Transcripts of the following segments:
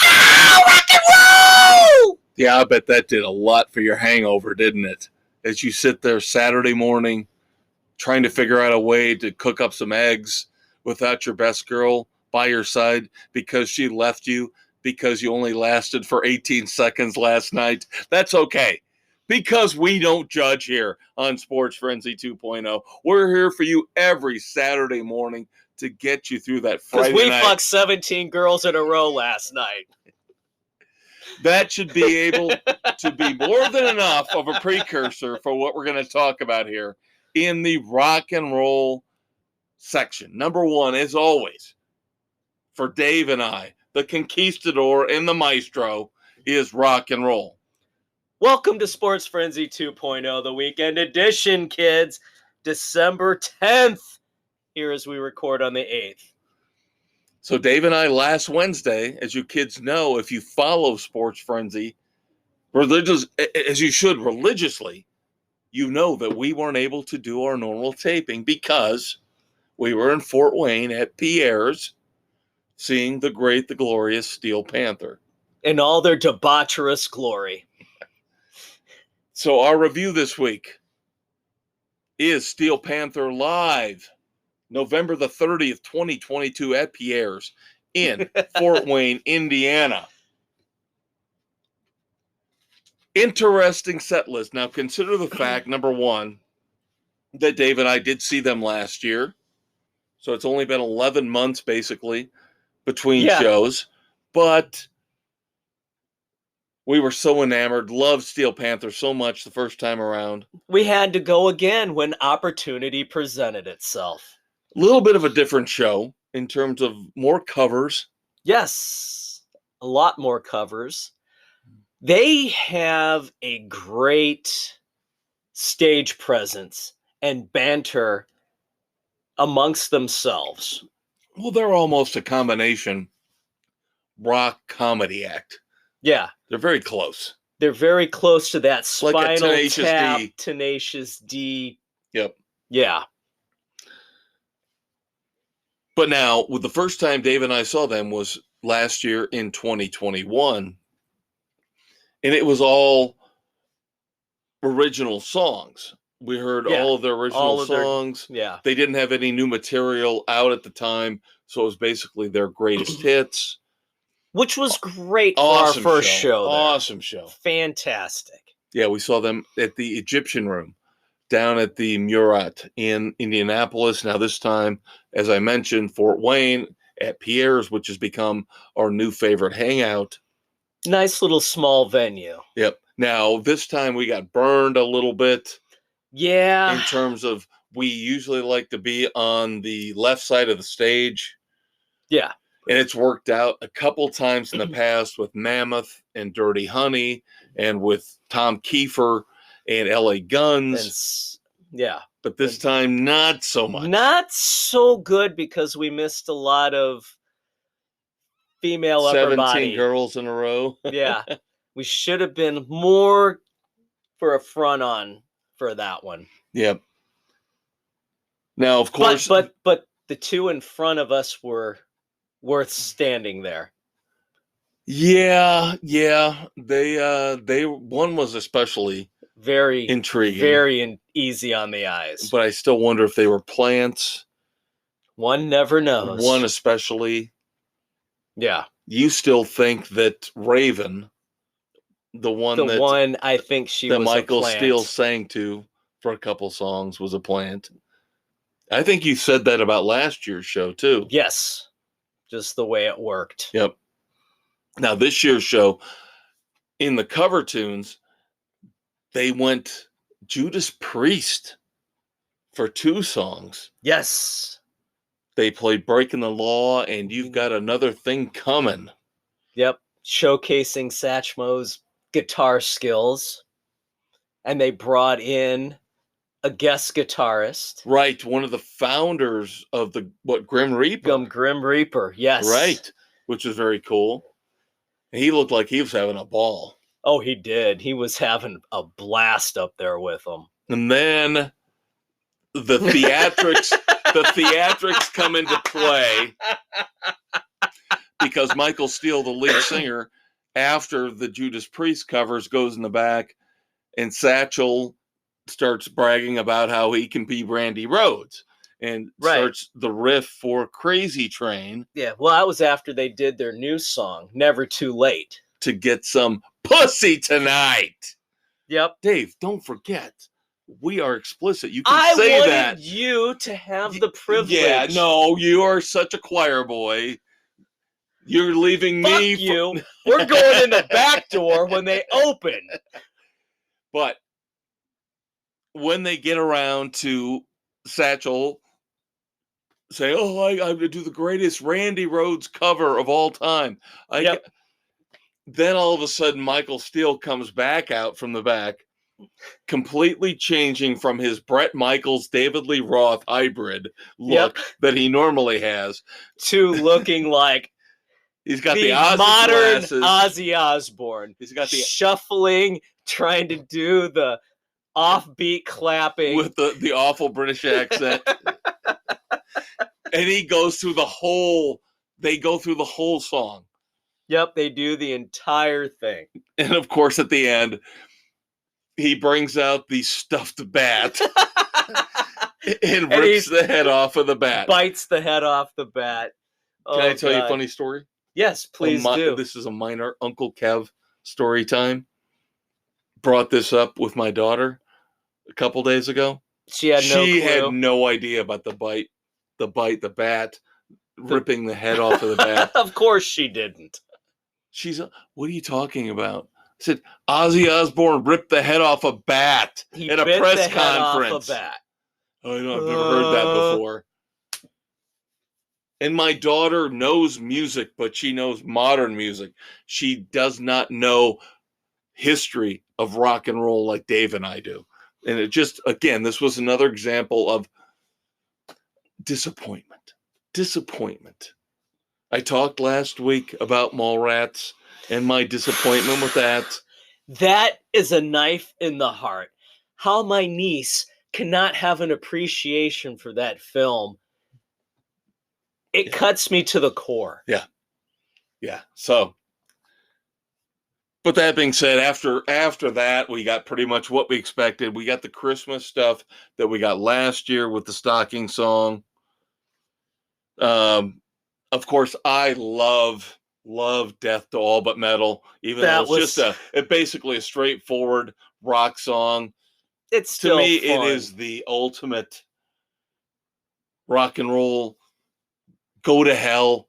Oh, rock and roll! Yeah, I bet that did a lot for your hangover, didn't it? As you sit there Saturday morning trying to figure out a way to cook up some eggs without your best girl by your side because she left you because you only lasted for 18 seconds last night. That's okay. Because we don't judge here on Sports Frenzy 2.0. We're here for you every Saturday morning to get you through that Friday night. Because we fucked 17 girls in a row last night. That should be able to be more than enough of a precursor for what we're going to talk about here in the rock and roll section. Number one, as always, for Dave and I, the conquistador and the maestro is rock and roll. Welcome to Sports Frenzy 2.0, the weekend edition, kids. December 10th, here as we record on the 8th. So Dave and I last Wednesday, as you kids know, if you follow Sports Frenzy, as you should religiously, you know that we weren't able to do our normal taping because we were in Fort Wayne at Pierre's seeing the great, the glorious Steel Panther. In all their debaucherous glory. So our review this week is Steel Panther live, November the 30th, 2022 at Pierre's in Fort Wayne, Indiana. Interesting set list. Now consider the fact, number one, that Dave and I did see them last year. So it's only been 11 months basically between shows. But we were so enamored, loved Steel Panther so much the first time around. We had to go again when opportunity presented itself. A little bit of a different show in terms of more covers. Yes, a lot more covers. They have a great stage presence and banter amongst themselves. Well, they're almost a combination rock comedy act. Yeah. They're very close. They're very close to that Spinal like Tenacious Tap, D. Tenacious D. Yep. Yeah. But now, the first time Dave and I saw them was last year in 2021. And it was all original songs. We heard all of their original songs. They didn't have any new material out at the time. So it was basically their greatest hits. Which was great for our first show. Awesome show. Fantastic. Yeah, we saw them at the Egyptian Room down at the Murat in Indianapolis. Now this time, as I mentioned, Fort Wayne at Pierre's, which has become our new favorite hangout. Nice little small venue. Yep. Now this time we got burned a little bit. Yeah. In terms of, we usually like to be on the left side of the stage. Yeah. And it's worked out a couple times in the past with Mammoth and Dirty Honey and with Tom Kiefer and LA Guns. Yeah. But this time, not so much. Not so good because we missed a lot of female upper body. 17 girls in a row. Yeah. We should have been more for a front on for that one. Yep. Now, of course. But the two in front of us were worth standing there. Yeah. They one was especially very intriguing, very easy on the eyes. But I still wonder if they were plants. One never knows. One especially. Yeah. You still think that Raven, the one I think she that was Michael a plant. Steele sang to for a couple songs, was a plant. I think you said that about last year's show too. Yes. Just the way it worked. Yep. Now, this year's show, in the cover tunes, they went Judas Priest for 2 songs. Yes. They played Breaking the Law and You've Got Another Thing Coming. Yep. Showcasing Satchmo's guitar skills. And they brought in a guest guitarist. Right. One of the founders of the, Grim Reaper? Grim Reaper, yes. Right. Which is very cool. And he looked like he was having a ball. Oh, he did. He was having a blast up there with them. And then the theatrics come into play because Michael Steele, the lead singer, after the Judas Priest covers, goes in the back, and Satchel starts bragging about how he can be Randy Rhoads, and starts the riff for Crazy Train. Yeah, well, that was after they did their new song, Never Too Late. To get some pussy tonight. Yep. Dave, don't forget, we are explicit. You can say that. I wanted you to have the privilege. Yeah, no, you are such a choir boy. You're leaving Fuck me. you. We're going in the back door when they open. But when they get around to Satchel say, "Oh, I do the greatest Randy Rhoads cover of all time," then all of a sudden Michael Steele comes back out from the back, completely changing from his Bret Michaels, David Lee Roth hybrid look that he normally has to looking like he's got the Ozzy modern glasses. Ozzy Osbourne. He's got the shuffling, trying to do the offbeat clapping with the awful British accent. And he goes through the whole. They go through the whole song. Yep, they do the entire thing. And of course, at the end, he brings out the stuffed bat and rips the head off of the bat. Bites the head off the bat. Can I tell you a funny story? Yes, please do. This is a minor Uncle Kev story time. Brought this up with my daughter a couple days ago. She had no idea about the bat, ripping the head off of the bat. Of course she didn't. She's, what are you talking about? I said, Ozzy Osbourne ripped the head off a bat at a press conference. Oh, no, I've never heard that before. And my daughter knows music, but she knows modern music. She does not know history of rock and roll like Dave and I do. And it just, again, this was another example of disappointment. I talked last week about Mallrats and my disappointment with that. That is a knife in the heart. How my niece cannot have an appreciation for that film. It cuts me to the core. Yeah. So, but that being said, after that, we got pretty much what we expected. We got the Christmas stuff that we got last year with the stocking song. Of course, I love Death to All But Metal, even though it's just basically a straightforward rock song. It's still, to me, fun. It is the ultimate rock and roll. Go to hell.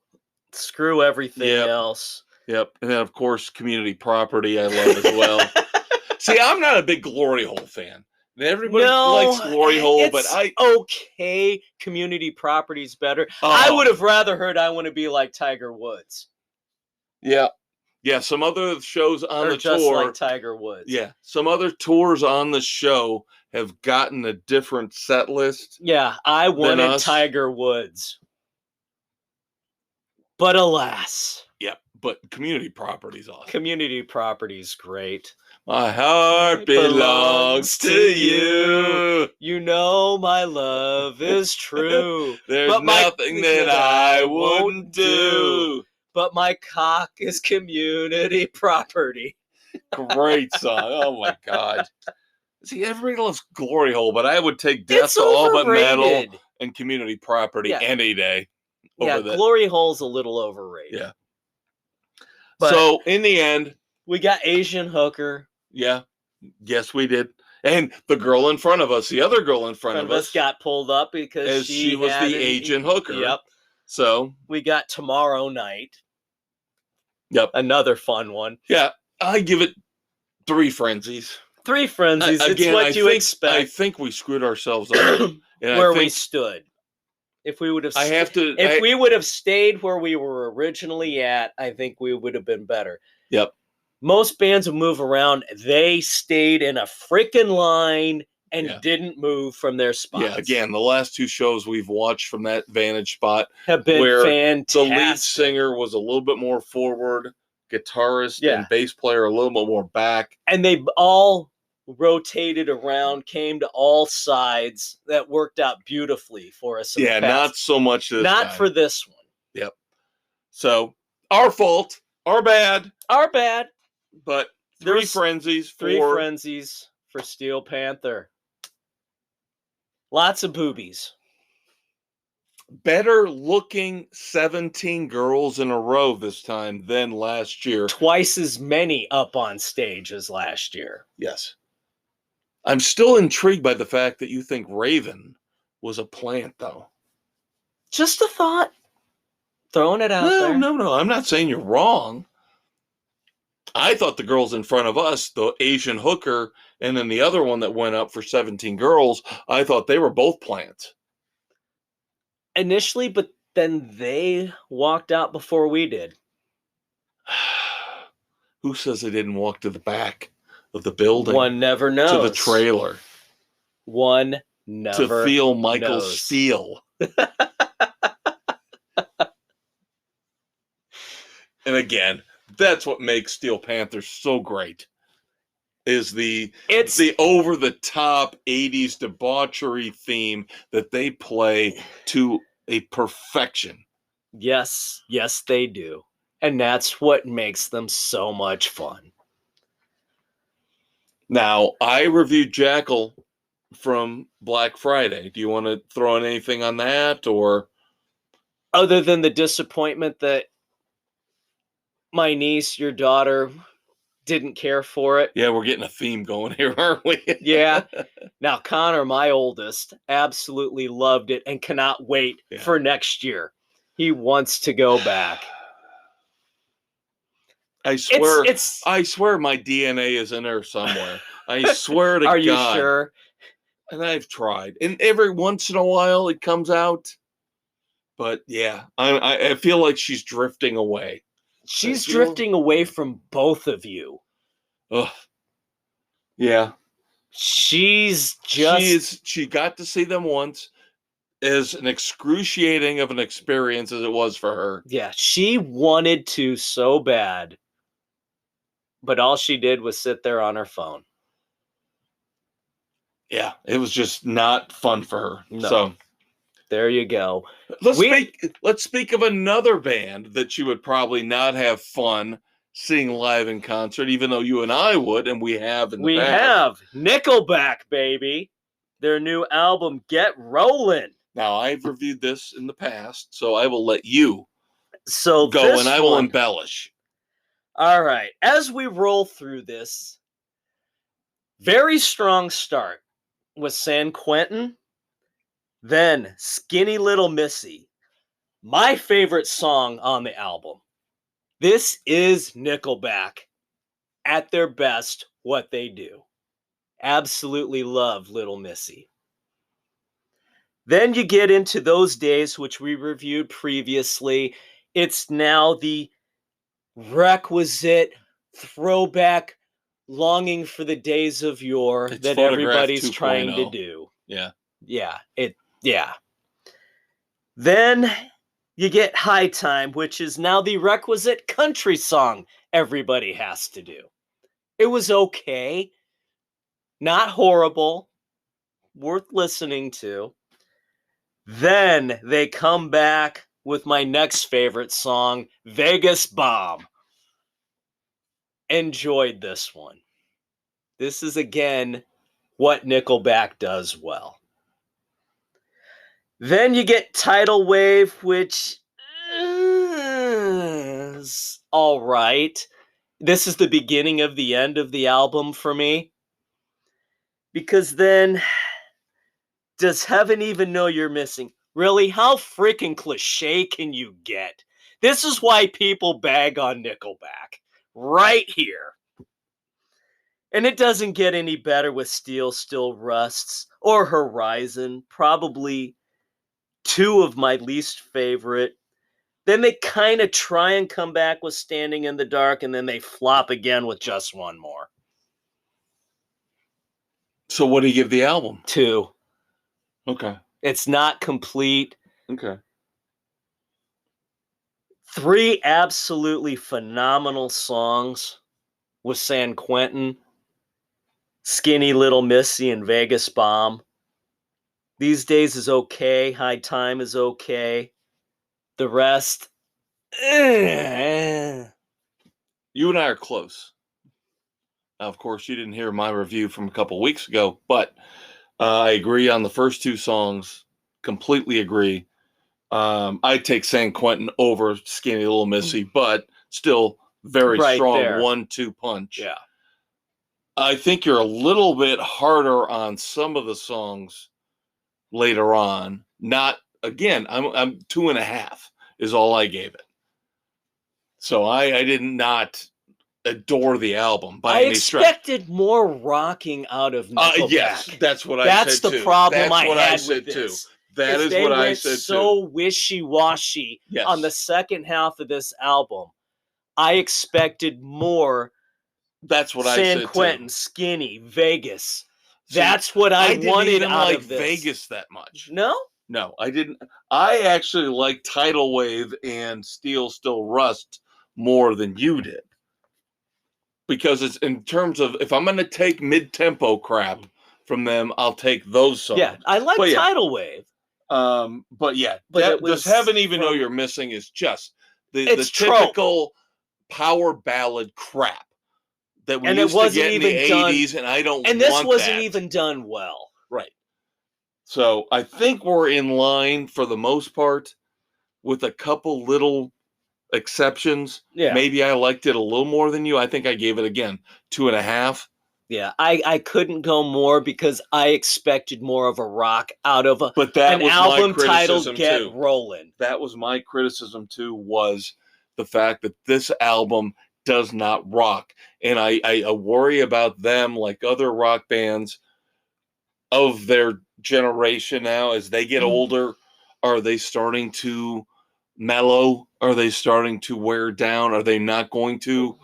Screw everything else. Yep. And then, of course, Community Property I love as well. See, I'm not a big Glory Hole fan. Everybody likes Glory Hole, but okay. Community Property's better. I would have rather heard I Want to Be Like Tiger Woods. Yeah. Some other shows on the just tour, like Tiger Woods. Yeah, some other tours on the show have gotten a different set list. Yeah, I wanted Tiger Woods, but alas. Yep, but Community Property's awesome. Community Property's great. My heart belongs to you. You know my love is true. There's nothing that I wouldn't do. But my cock is community property. Great song. Oh my God. See, everybody loves Glory Hole, but I would take Death to All But Metal and Community Property any day. Glory Hole's a little overrated. Yeah. But so in the end, we got Asian Hooker. Yeah. Yes, we did. And the girl in front of us, the other girl in front of us got pulled up because she was the Asian Hooker. Yep. So we got Tomorrow Night. Yep. Another fun one. Yeah. I give it 3 frenzies. 3 frenzies. Again, it's what you expect. I think we screwed ourselves up. Where we stood. If we would have we would have stayed where we were originally at, I think we would have been better. Yep. Most bands would move around. They stayed in a freaking line and didn't move from their spots. Yeah, again, the last 2 shows we've watched from that vantage spot have been fantastic. The lead singer was a little bit more forward, guitarist and bass player a little bit more back. And they all rotated around, came to all sides. That worked out beautifully for us. Yeah, not so much this time. For this one. Yep. So, Our fault. Our bad. Our bad. But There's frenzies three frenzies for Steel Panther. Lots of boobies. better looking 17 girls in a row this time than last year. Twice as many up on stage as last year. Yes. I'm still intrigued by the fact that you think Raven was a plant, though. Just a thought. Throwing it out there. No. I'm not saying you're wrong. I thought the girls in front of us, the Asian hooker, and then the other one that went up for 17 girls, I thought they were both plants. Initially, but then they walked out before we did. Who says they didn't walk to the back of the building? One never knows. To the trailer. One never to feel Michael knows. Steele. And again, that's what makes Steel Panther so great. Is the over-the-top 80s debauchery theme that they play to a perfection. Yes, they do. And that's what makes them so much fun. Now, I reviewed Jackal from Black Friday. Do you want to throw in anything on that, or? Other than the disappointment that my niece, your daughter, didn't care for it. Yeah, we're getting a theme going here, aren't we? Yeah. Now, Connor, my oldest, absolutely loved it and cannot wait for next year. He wants to go back. I swear my DNA is in there somewhere. I swear to God. Are you sure? And I've tried. And every once in a while it comes out. But yeah, I feel like she's drifting away. She's drifting away from both of you. Ugh. Yeah. She got to see them once. As an excruciating of an experience as it was for her. Yeah, she wanted to so bad. But all she did was sit there on her phone. Yeah, it was just not fun for her. No. So there you go. Let's speak of another band that she would probably not have fun seeing live in concert, even though you and I would, and we have in the past. We have Nickelback, baby. Their new album, Get Rollin'. Now, I've reviewed this in the past, so I will let you go, and I will embellish. All right. As we roll through this, very strong start with San Quentin, then Skinny Little Missy, my favorite song on the album. This is Nickelback at their best, what they do. Absolutely love Little Missy. Then you get into Those Days, which we reviewed previously. It's now the requisite throwback longing for the days of yore that everybody's trying to do. Yeah. Yeah. Then you get High Time, which is now the requisite country song everybody has to do. It was okay. Not horrible. Worth listening to. Then they come back with my next favorite song, Vegas Bomb. Enjoyed this one. This is, again, what Nickelback does well. Then you get Tidal Wave, which is all right. This is the beginning of the end of the album for me. Because then, Does Heaven Even Know You're Missing? Really? How freaking cliche can you get? This is why people bag on Nickelback. Right here. And it doesn't get any better with Steel Still Rusts or Horizon. Probably two of my least favorite. Then they kind of try and come back with Standing in the Dark, and then they flop again with Just One More. So what do you give the album? 2. Okay. It's not complete. Okay. 3 absolutely phenomenal songs with San Quentin, Skinny Little Missy, and Vegas Bomb. These Days is okay. High Time is okay. The rest, You and I are close. Now, of course, you didn't hear my review from a couple weeks ago, but I agree on the first two songs. Completely agree. I'd take San Quentin over Skinny Little Missy, but still very Right strong there. 1-2 punch. Yeah. I think you're a little bit harder on some of the songs later on. Not again. I'm 2.5 is all I gave it. So I did not adore the album by any stretch. I expected more rocking out of Nickelback. Yes, that's what I That's said too. the problem That's I what had I said with this. too. That is what I said so too. wishy-washy Yes. on the second half of this album. I expected more. That's what I San said Quentin, too. Skinny, Vegas. See, That's what I didn't wanted even out like of this. Vegas that much. No? No, I didn't. I actually like Tidal Wave and Steel Still Rust more than you did. Because it's in terms of, if I'm going to take mid-tempo crap from them, I'll take those songs. Yeah, I like Tidal Wave. But yeah, But this Heaven Even Though You're Missing is just the typical power ballad crap that we used to get in the 80s, and I don't want that. And this wasn't even done well. Right. So I think we're in line for the most part, with a couple little exceptions. Yeah. Maybe I liked it a little more than you. I think I gave it, again, 2.5. Yeah, I couldn't go more because I expected more of a rock out of an album titled Get Rollin'. That was my criticism too, was the fact that this album does not rock. And I worry about them, like other rock bands of their generation now, as they get older. Are they starting to mellow? Are they starting to wear down? Are they not going to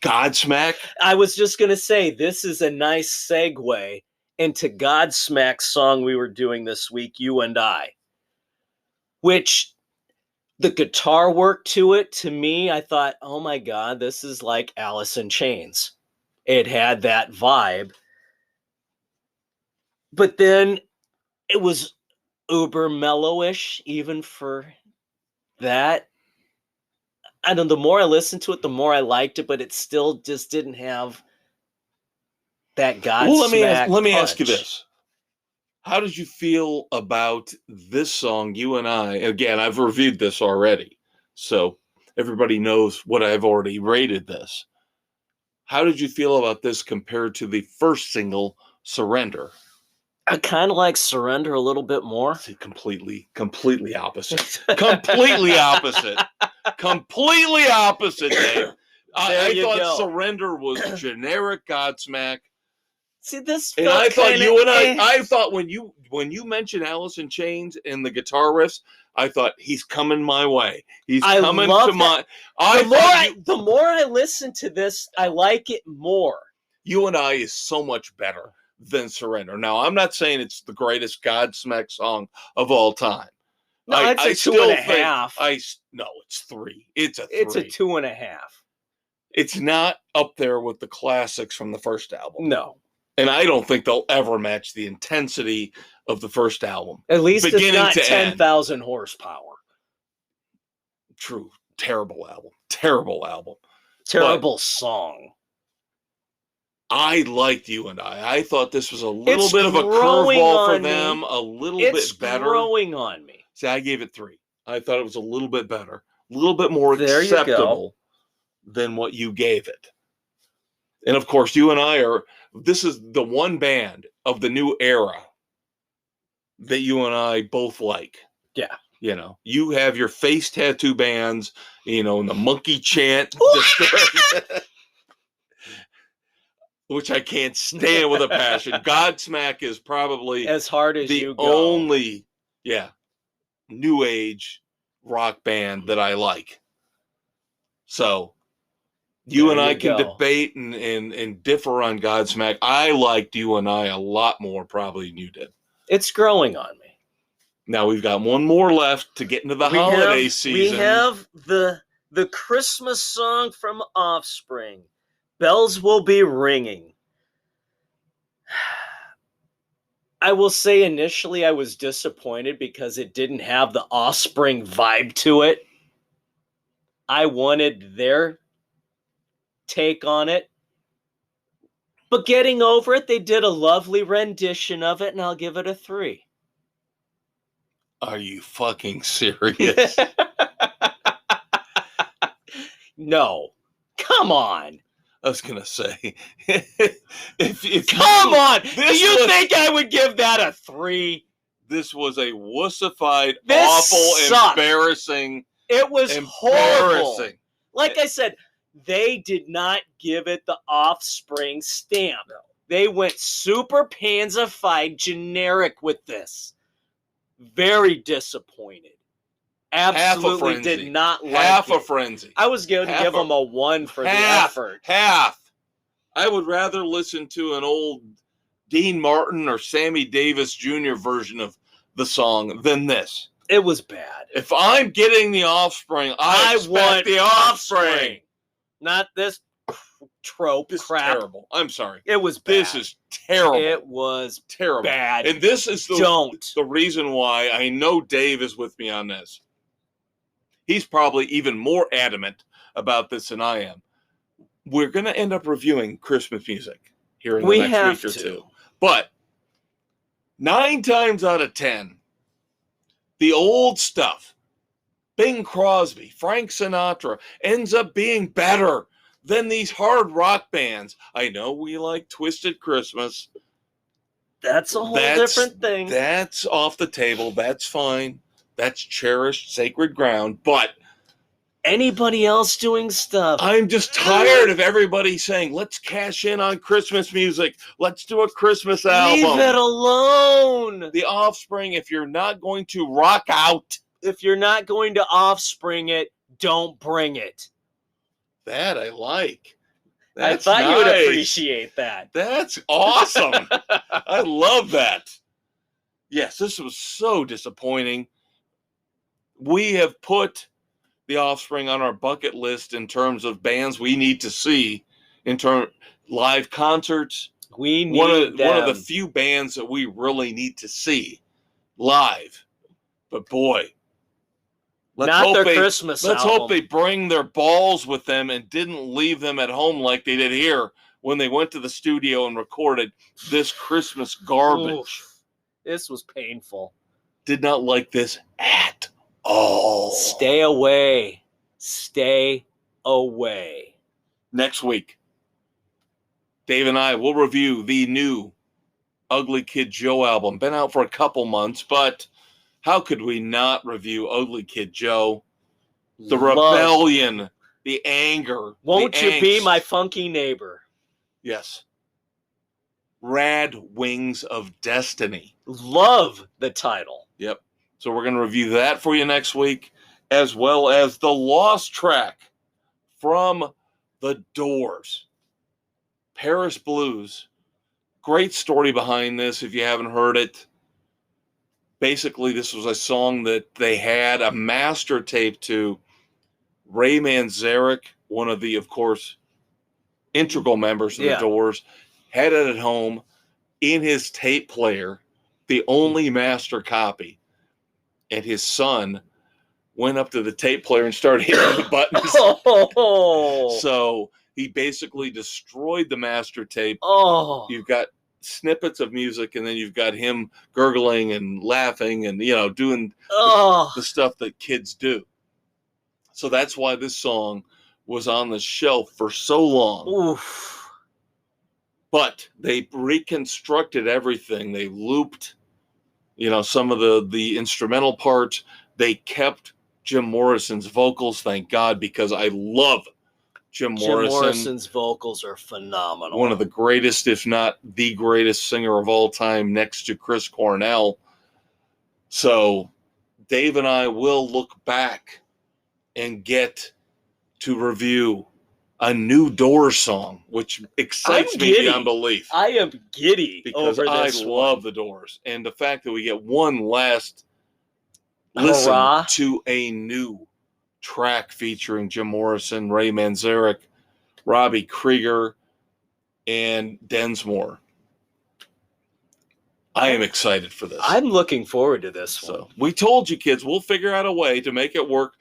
Godsmack? I was just going to say, this is a nice segue into Godsmack's song we were doing this week, You and I, which the guitar work to it, to me, I thought, oh my God, this is like Alice in Chains. It had that vibe. But then it was uber mellowish, even for that. I don't know, the more I listened to it, the more I liked it, but it still just didn't have that Godsmack let me ask you punch. this. How did you feel about this song, You and I? Again, I've reviewed this already, so everybody knows what I've already rated this. How did you feel about this compared to the first single, Surrender? I kind of like Surrender a little bit more. See, completely opposite. Completely opposite. Completely opposite, Dave. I thought Surrender was generic Godsmack. See, this and I thought you and I thought when you mentioned Alice in Chains and the guitar riffs, I thought he's coming my way. He's coming to my. The more I listen to this, I like it more. You and I is so much better than Surrender. Now, I'm not saying it's the greatest Godsmack song of all time. No, it's a 2.5. No, it's 3. It's a 3. It's a 2.5. It's not up there with the classics from the first album. No. And I don't think they'll ever match the intensity of the first album. At least it's not 10,000 horsepower. True. Terrible album. Terrible album. Terrible song. I liked You and I thought this was a little bit of a curveball for them, a little bit better. It's growing on me. See, I gave it 3. I thought it was a little bit better, a little bit more acceptable than what you gave it. And of course, you and I this is the one band of the new era that you and I both like. Yeah. You know, you have your face tattoo bands, and the monkey chant, which I can't stand with a passion. Godsmack is probably as hard as the only, new age rock band that I like. So you and I can debate and differ on Godsmack. I liked You and I a lot more probably than you did. It's growing on me. Now we've got one more left to get into the holiday season. We have the Christmas song from Offspring, Bells Will Be Ringing. I will say initially I was disappointed because it didn't have the Offspring vibe to it. I wanted their take on it. But Getting Over It, they did a lovely rendition of it, and I'll give it a 3. Are you fucking serious? No. Come on. I was going to say, if Come on. Do this you was- think I would give that a 3? this was a wussified, This awful, sucked. embarrassing. It was horrible. Embarrassing. Like I said, they did not give it the Offspring stamp. No. They went super pansified generic with this. Very disappointed. Absolutely frenzy. did not like Half it. a frenzy. I was going to Half give a- them a 1 for the Half. effort. Half. I would rather listen to an old Dean Martin or Sammy Davis Jr. version of the song than this. It was bad. If I'm getting the Offspring, I expect want the Offspring. Not this trope This is crap. terrible. I'm sorry. It was bad. This is terrible. It was terrible. bad. And this is Don't. the reason why I know Dave is with me on this. He's probably even more adamant about this than I am. We're going to end up reviewing Christmas music here in the next week or two. But 9 times out of 10, the old stuff, Bing Crosby, Frank Sinatra, ends up being better than these hard rock bands. I know we like Twisted Christmas. That's a whole different thing. That's off the table. That's fine. That's cherished, sacred ground. But Anybody else doing stuff? I'm just tired of everybody saying, let's cash in on Christmas music. Let's do a Christmas album. Leave it alone. The Offspring, if you're not going to rock out, If you're not going to Offspring it, don't bring it. that I like. I That's thought you would nice. appreciate that. That's awesome. I love that. Yes, this was so disappointing. We have put the Offspring on our bucket list in terms of bands we need to see, in terms live concerts. We need One of them. the few bands that we really need to see But boy, let's Not hope their they, Christmas let's album. hope they bring their balls with them and didn't leave them at home like they did here when they went to the studio and recorded this Christmas garbage. Oof. This was painful. Did not like this at all. Stay away. Stay away. Next week, Dave and I will review the new Ugly Kid Joe album. Been out for a couple months, but how could we not review Ugly Kid Joe? The rebellion, the anger. Won't the you be angst. my funky neighbor? Yes. Rad Wings of Destiny. Love the title. Yep. So we're going to review that for you next week, as well as the Lost track from The Doors. Paris Blues. Great story behind this if you haven't heard it. Basically, this was a song that they had a master tape to. Ray Manzarek, one of the, of course, integral members of The Doors, had it at home in his tape player, the only master copy. And his son went up to the tape player and started hitting the buttons. So he basically destroyed the master tape. You've got snippets of music, and then you've got him gurgling and laughing and, doing the stuff that kids do. So that's why this song was on the shelf for so long. Oof. But they reconstructed everything. They looped, some of the instrumental parts. They kept Jim Morrison's vocals, thank God, because I love Jim Morrison's vocals are phenomenal. One of the greatest, if not the greatest singer of all time, next to Chris Cornell. So Dave and I will look back and get to review a new Doors song, which excites me beyond belief. I am giddy because over I this love the Doors. And the fact that we get one last listen to a new track featuring Jim Morrison, Ray Manzarek, Robbie Krieger, and Densmore. I am excited for this. I'm looking forward to this one. So we told you, kids, we'll figure out a way to make it work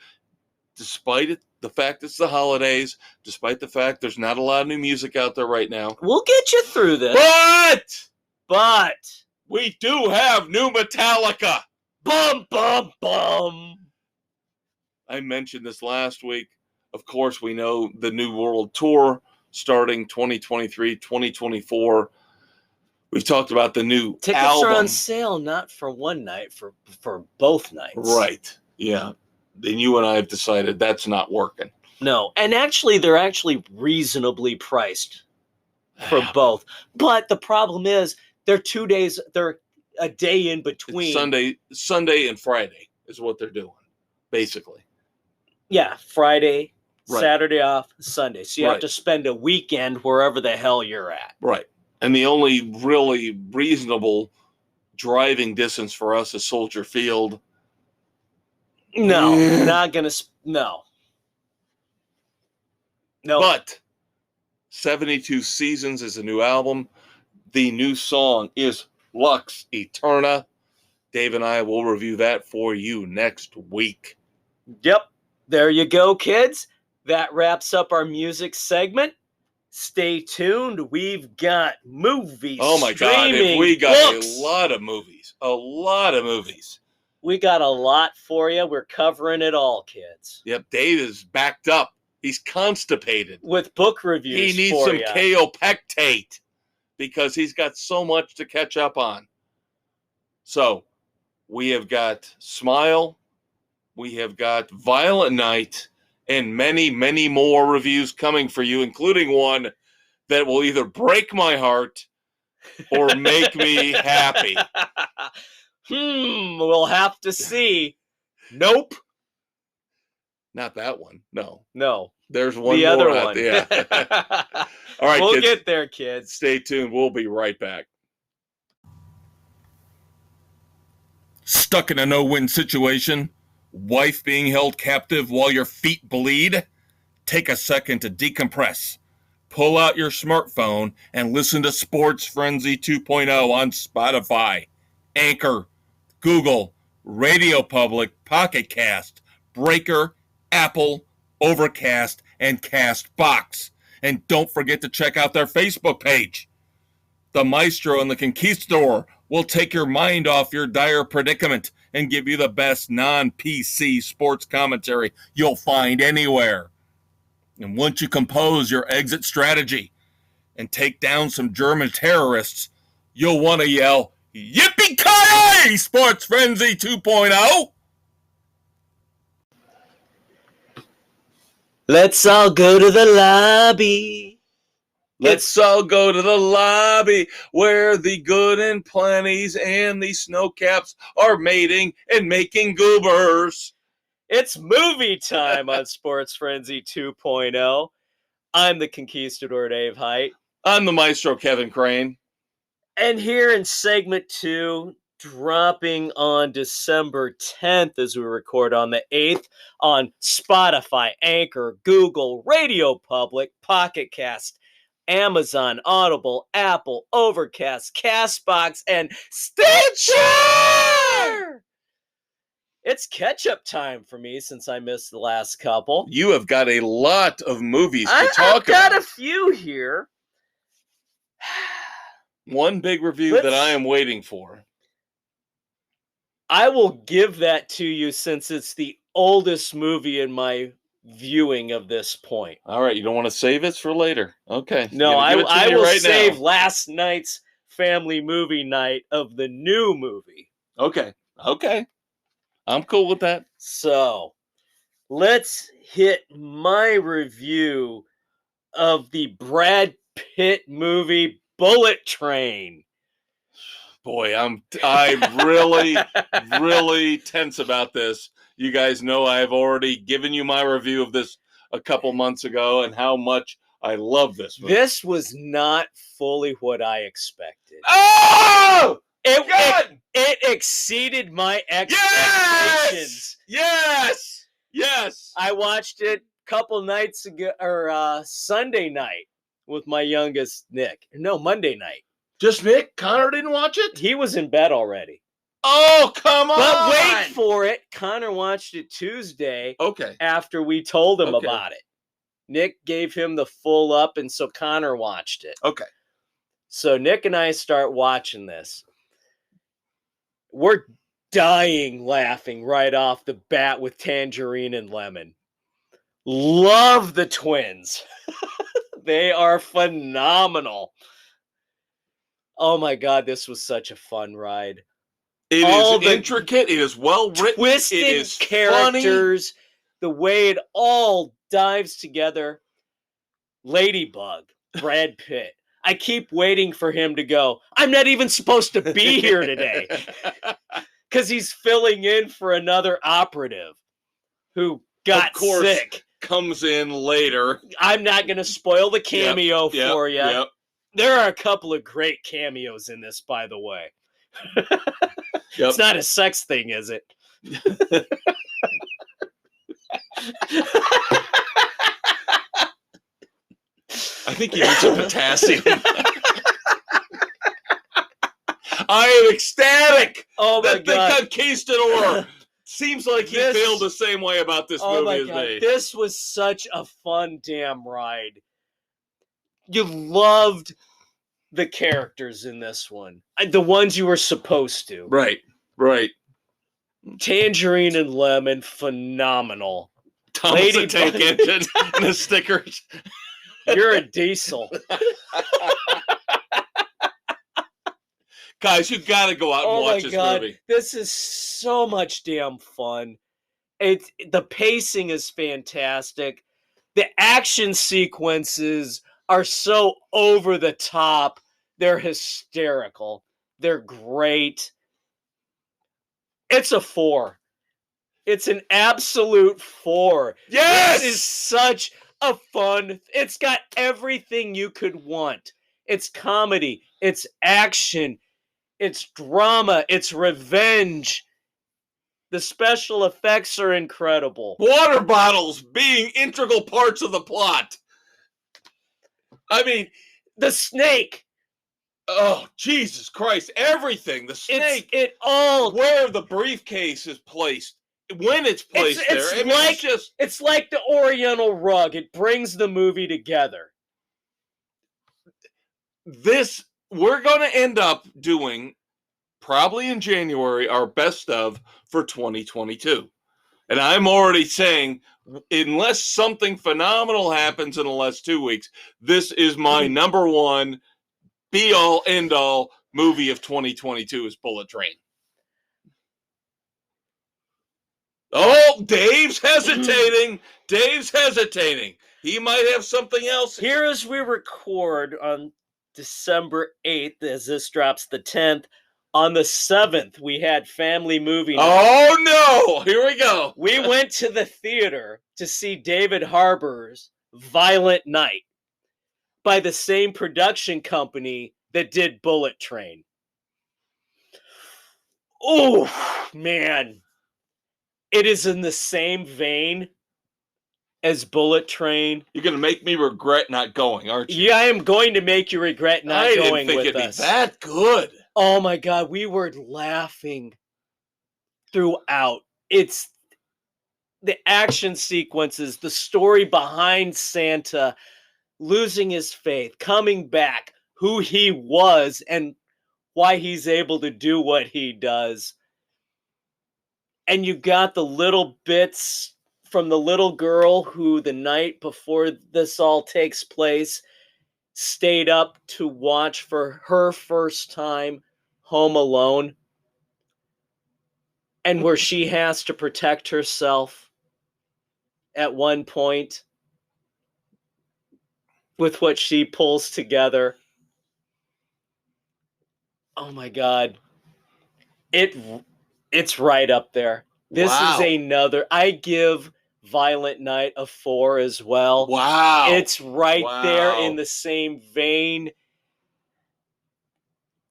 despite it the fact it's the holidays, despite the fact there's not a lot of new music out there right now. We'll get you through this. But we do have new Metallica. Bum, bum, bum. I mentioned this last week. Of course, we know the New World Tour starting 2023, 2024. We've talked about the new Tickets album. are on sale, not for one night, for both nights. Right. Yeah. Then you and I have decided that's not working. No. And actually, they're actually reasonably priced for both. But the problem is, they're a day in between. It's Sunday and Friday is what they're doing, basically. Yeah, Friday, Right. Saturday off, Sunday. So you have to spend a weekend wherever the hell you're at. Right. And the only really reasonable driving distance for us is Soldier Field. No, not gonna. No. But 72 Seasons is a new album. The new song is Lux Eterna. Dave and I will review that for you next week. Yep. There you go, kids. That wraps up our music segment. Stay tuned. We've got movies. Oh my God. We got a lot of movies. A lot of movies. We got a lot for you. We're covering it all, kids. Yep. Dave is backed up. He's constipated. With book reviews. He needs some kaopectate because he's got so much to catch up on. So we have got Smile. We have got Violent Night. And many, many more reviews coming for you, including one that will either break my heart or make me happy. We'll have to see. Nope. Not that one. No. There's one the more other out one. there. All right, we'll kids, get there, kids. Stay tuned. We'll be right back. Stuck in a no-win situation? Wife being held captive while your feet bleed? Take a second to decompress. Pull out your smartphone and listen to Sports Frenzy 2.0 on Spotify, Anchor, Google, Radio Public, Pocket Cast, Breaker, Apple, Overcast, and Castbox. And don't forget to check out their Facebook page. The Maestro and the Conquistador will take your mind off your dire predicament and give you the best non-PC sports commentary you'll find anywhere. And once you compose your exit strategy and take down some German terrorists, you'll want to yell, Yippee-ki-yay, Sports Frenzy 2.0! Let's all go to the lobby. Let's all go to the lobby where the good and plenties and the snowcaps are mating and making goobers. It's movie time on Sports Frenzy 2.0. I'm the Conquistador Dave Height. I'm the Maestro Kevin Crane. And here in segment 2, dropping on December 10th as we record on the 8th on Spotify, Anchor, Google, Radio Public, Pocket Cast, Amazon, Audible, Apple, Overcast, Castbox, and Stitcher! It's catch-up time for me since I missed the last couple. You have got a lot of movies to talk about. I've got a few here. One big review that I am waiting for. I will give that to you since it's the oldest movie in my viewing of this point. All right, you don't want to save it for later. Okay. No, I will save last night's family movie night of the new movie. Okay. I'm cool with that. So, let's hit my review of the Brad Pitt movie Bullet Train. Boy, I'm really, really tense about this. You guys know I've already given you my review of this a couple months ago and how much I love this movie. This was not fully what I expected. Oh! It exceeded my expectations. Yes! I watched it a couple nights ago, or Sunday night with my youngest, Nick. No, Monday night. Just Nick? Connor didn't watch it? He was in bed already. Oh, come on! But wait for it. Connor watched it Tuesday Okay. after we told him Okay. about it. Nick gave him the full up, and so Connor watched it. Okay. So Nick and I start watching this. We're dying laughing right off the bat with Tangerine and Lemon. Love the twins. They are phenomenal. Oh my God, this was such a fun ride. It All is the intricate. It is well written. Twisted it is characters, the way it all dives together. Ladybug, Brad Pitt. I keep waiting for him to go, I'm not even supposed to be here today. Because he's filling in for another operative who got sick. Comes in later. I'm not going to spoil the cameo for you. Yep. There are a couple of great cameos in this, by the way. It's not a sex thing, is it? I think you need some potassium. I am ecstatic. Oh my God. God. The conquistador seems like he feels the same way about this movie as me. This was such a fun damn ride. You loved the characters in this one. The ones you were supposed to. Right. Tangerine and Lemon, phenomenal. Thomas the Tank Engine and the stickers. You're a diesel. Guys, you got to go out and watch this movie. This is so much damn fun. The pacing is fantastic. The action sequences are so over the top. They're hysterical. They're great. It's a 4. It's an absolute 4. Yes! This is such a fun. It's got everything you could want. It's comedy. It's action. It's drama. It's revenge. The special effects are incredible. Water bottles being integral parts of the plot. I mean, the snake. Oh, Jesus Christ. Everything. The snake. Where the briefcase is placed. When it's placed there. It's like the Oriental rug. It brings the movie together. We're going to end up doing, probably in January, our best of for 2022. And I'm already saying, unless something phenomenal happens in the last 2 weeks, this is my number one be-all, end-all movie of 2022 is Bullet Train. Oh, Dave's hesitating. He might have something else. Here as we record on December 8th, as this drops the 10th, on the 7th, we had family movie night. Oh, no. Here we go. We went to the theater to see David Harbour's Violent Night by the same production company that did Bullet Train. Oh, man. It is in the same vein as Bullet Train. You're going to make me regret not going, aren't you? Yeah, I am going to make you regret not going with us. I didn't think it'd be that good. Oh my God, we were laughing throughout. It's the action sequences, the story behind Santa losing his faith, coming back, who he was, and why he's able to do what he does. And you got the little bits from the little girl who the night before this all takes place stayed up to watch for her first time home alone, and where she has to protect herself at one point with what she pulls together. Oh my God. It's right up there. This is another. I give Violent Night a 4 as well. Wow. It's right there in the same vein.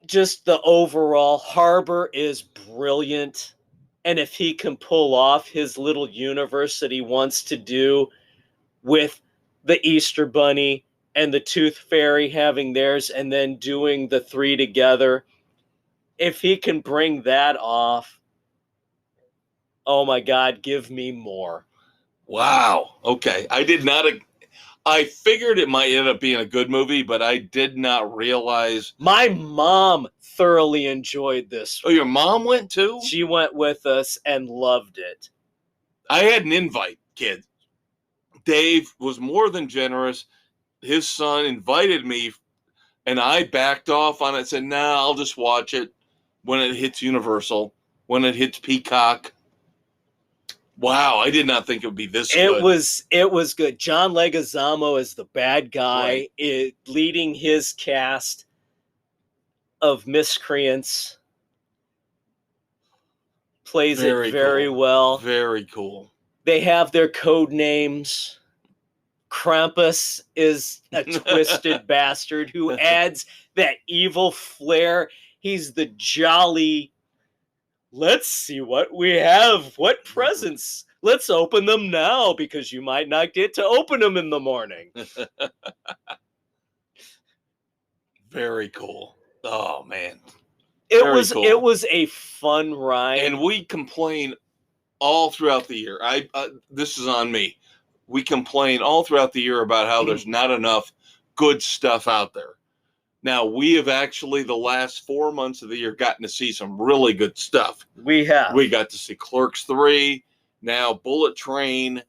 Just the overall Harbour is brilliant. And if he can pull off his little universe that he wants to do with the Easter Bunny and the Tooth Fairy having theirs and then doing the three together, if he can bring that off, oh my God, give me more. Wow. Okay. I figured it might end up being a good movie, but I did not realize. My mom thoroughly enjoyed this. Oh, your mom went too? She went with us and loved it. I had an invite, kid. Dave was more than generous. His son invited me, and I backed off on it. Said, "Nah, I'll just watch it when it hits Universal, when it hits Peacock." Wow, I did not think it would be this good. It was good. John Leguizamo is the bad guy, leading his cast of miscreants. Plays it very well. Very cool. They have their code names. Krampus is a twisted bastard who adds that evil flair. He's the jolly, let's see what we have. What presents? Let's open them now because you might not get to open them in the morning. Very cool. Oh, man. It was a fun ride. And we complain all throughout the year. This is on me. We complain all throughout the year about how there's not enough good stuff out there. Now, we have actually, the last 4 months of the year, gotten to see some really good stuff. We have. We got to see Clerks 3, now Bullet Train,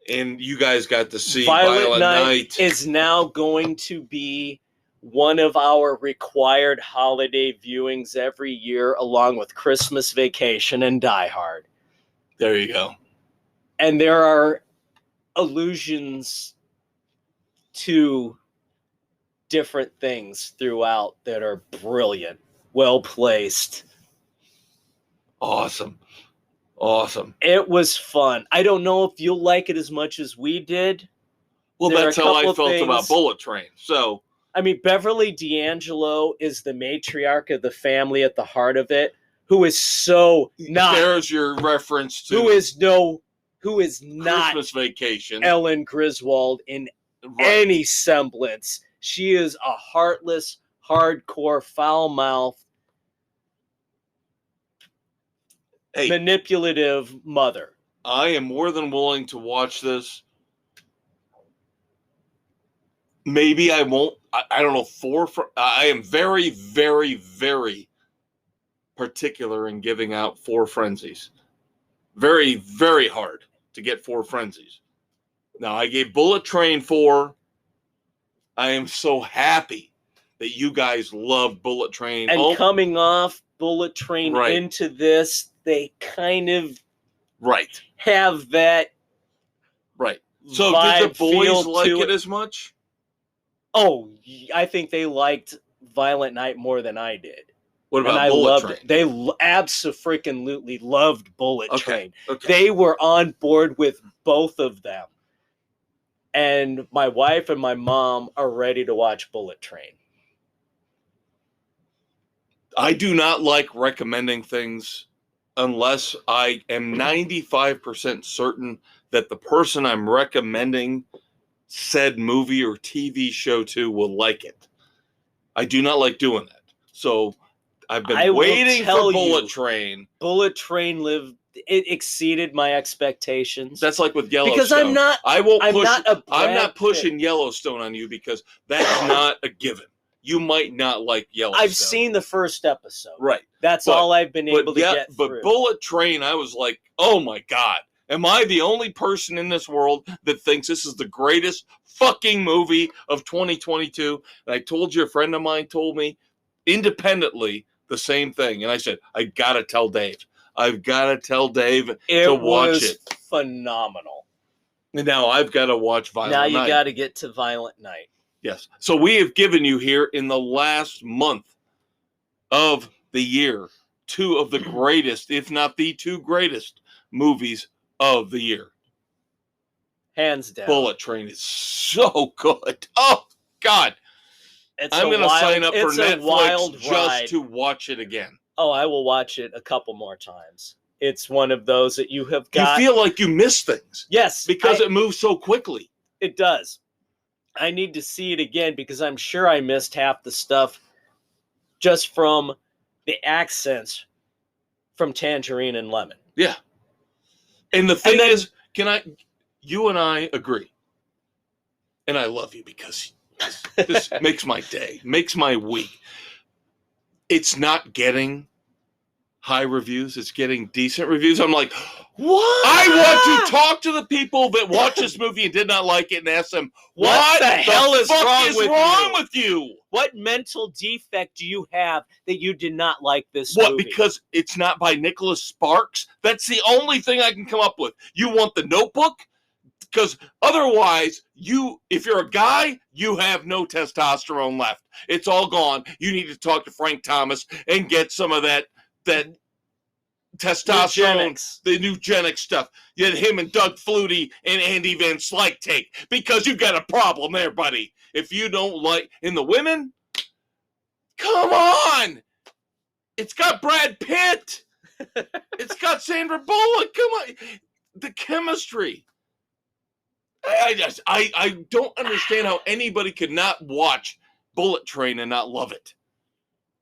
and you guys got to see Violent Night. Is now going to be one of our required holiday viewings every year, along with Christmas Vacation and Die Hard. There you go. And there are allusions to different things throughout that are brilliant, well placed. Awesome. It was fun. I don't know if you'll like it as much as we did. Well, that's how I felt about Bullet Train. So, I mean, Beverly D'Angelo is the matriarch of the family at the heart of it, who is so not. There's your reference to who is not Christmas Vacation. Ellen Griswold in any semblance. She is a heartless, hardcore, foul-mouthed, manipulative mother. I am more than willing to watch this. Maybe I won't. I don't know. I am very, very, very particular in giving out 4 frenzies. Very, very hard to get 4 frenzies. Now, I gave Bullet Train 4. I am so happy that you guys love Bullet Train. And coming off Bullet Train into this, they kind of have that So did the boys like it as much? Oh, I think they liked Violent Night more than I did. What about Bullet Train? They abso-freaking-lutely loved Bullet Train. Okay. They were on board with both of them. And my wife and my mom are ready to watch Bullet Train. I do not like recommending things unless I am 95% certain that the person I'm recommending said movie or TV show to will like it. I do not like doing that. So I've been waiting for Bullet Train. Bullet Train it exceeded my expectations. That's like with Yellowstone. Because I'm not pushing Yellowstone on you because that's not a given. You might not like Yellowstone. I've seen the first episode. Right. That's all I've been able to get through. But Bullet Train, I was like, oh my God. Am I the only person in this world that thinks this is the greatest fucking movie of 2022? And I told you, a friend of mine told me independently the same thing. And I said, I got to tell Dave. I've got to tell Dave to watch it. It was phenomenal. And now I've got to watch Violent Night. Now you got to get to Violent Night. Yes. So we have given you here in the last month of the year 2 of the greatest, if not the 2 greatest movies of the year. Hands down. Bullet Train is so good. Oh, God. I'm going to sign up for Netflix just to watch it again. Oh, I will watch it a couple more times. It's one of those that you have got. You feel like you miss things. Yes. Because it moves so quickly. It does. I need to see it again because I'm sure I missed half the stuff just from the accents from Tangerine and Lemon. Yeah. And the thing is, you and I agree. And I love you because this makes my day, makes my week. It's not getting high reviews. It's getting decent reviews. I'm like, what? I want to talk to the people that watched this movie and did not like it and ask them, what the hell is wrong with you? What mental defect do you have that you did not like this movie? What, because it's not by Nicholas Sparks? That's the only thing I can come up with. You want The Notebook? Because otherwise, if you're a guy, you have no testosterone left. It's all gone. You need to talk to Frank Thomas and get some of that testosterone, the eugenics stuff. You had him and Doug Flutie and Andy Van Slyke take, because you got a problem there, buddy. If you don't like, in the women, come on. It's got Brad Pitt. It's got Sandra Bullock. Come on. The chemistry. I don't understand how anybody could not watch Bullet Train and not love it.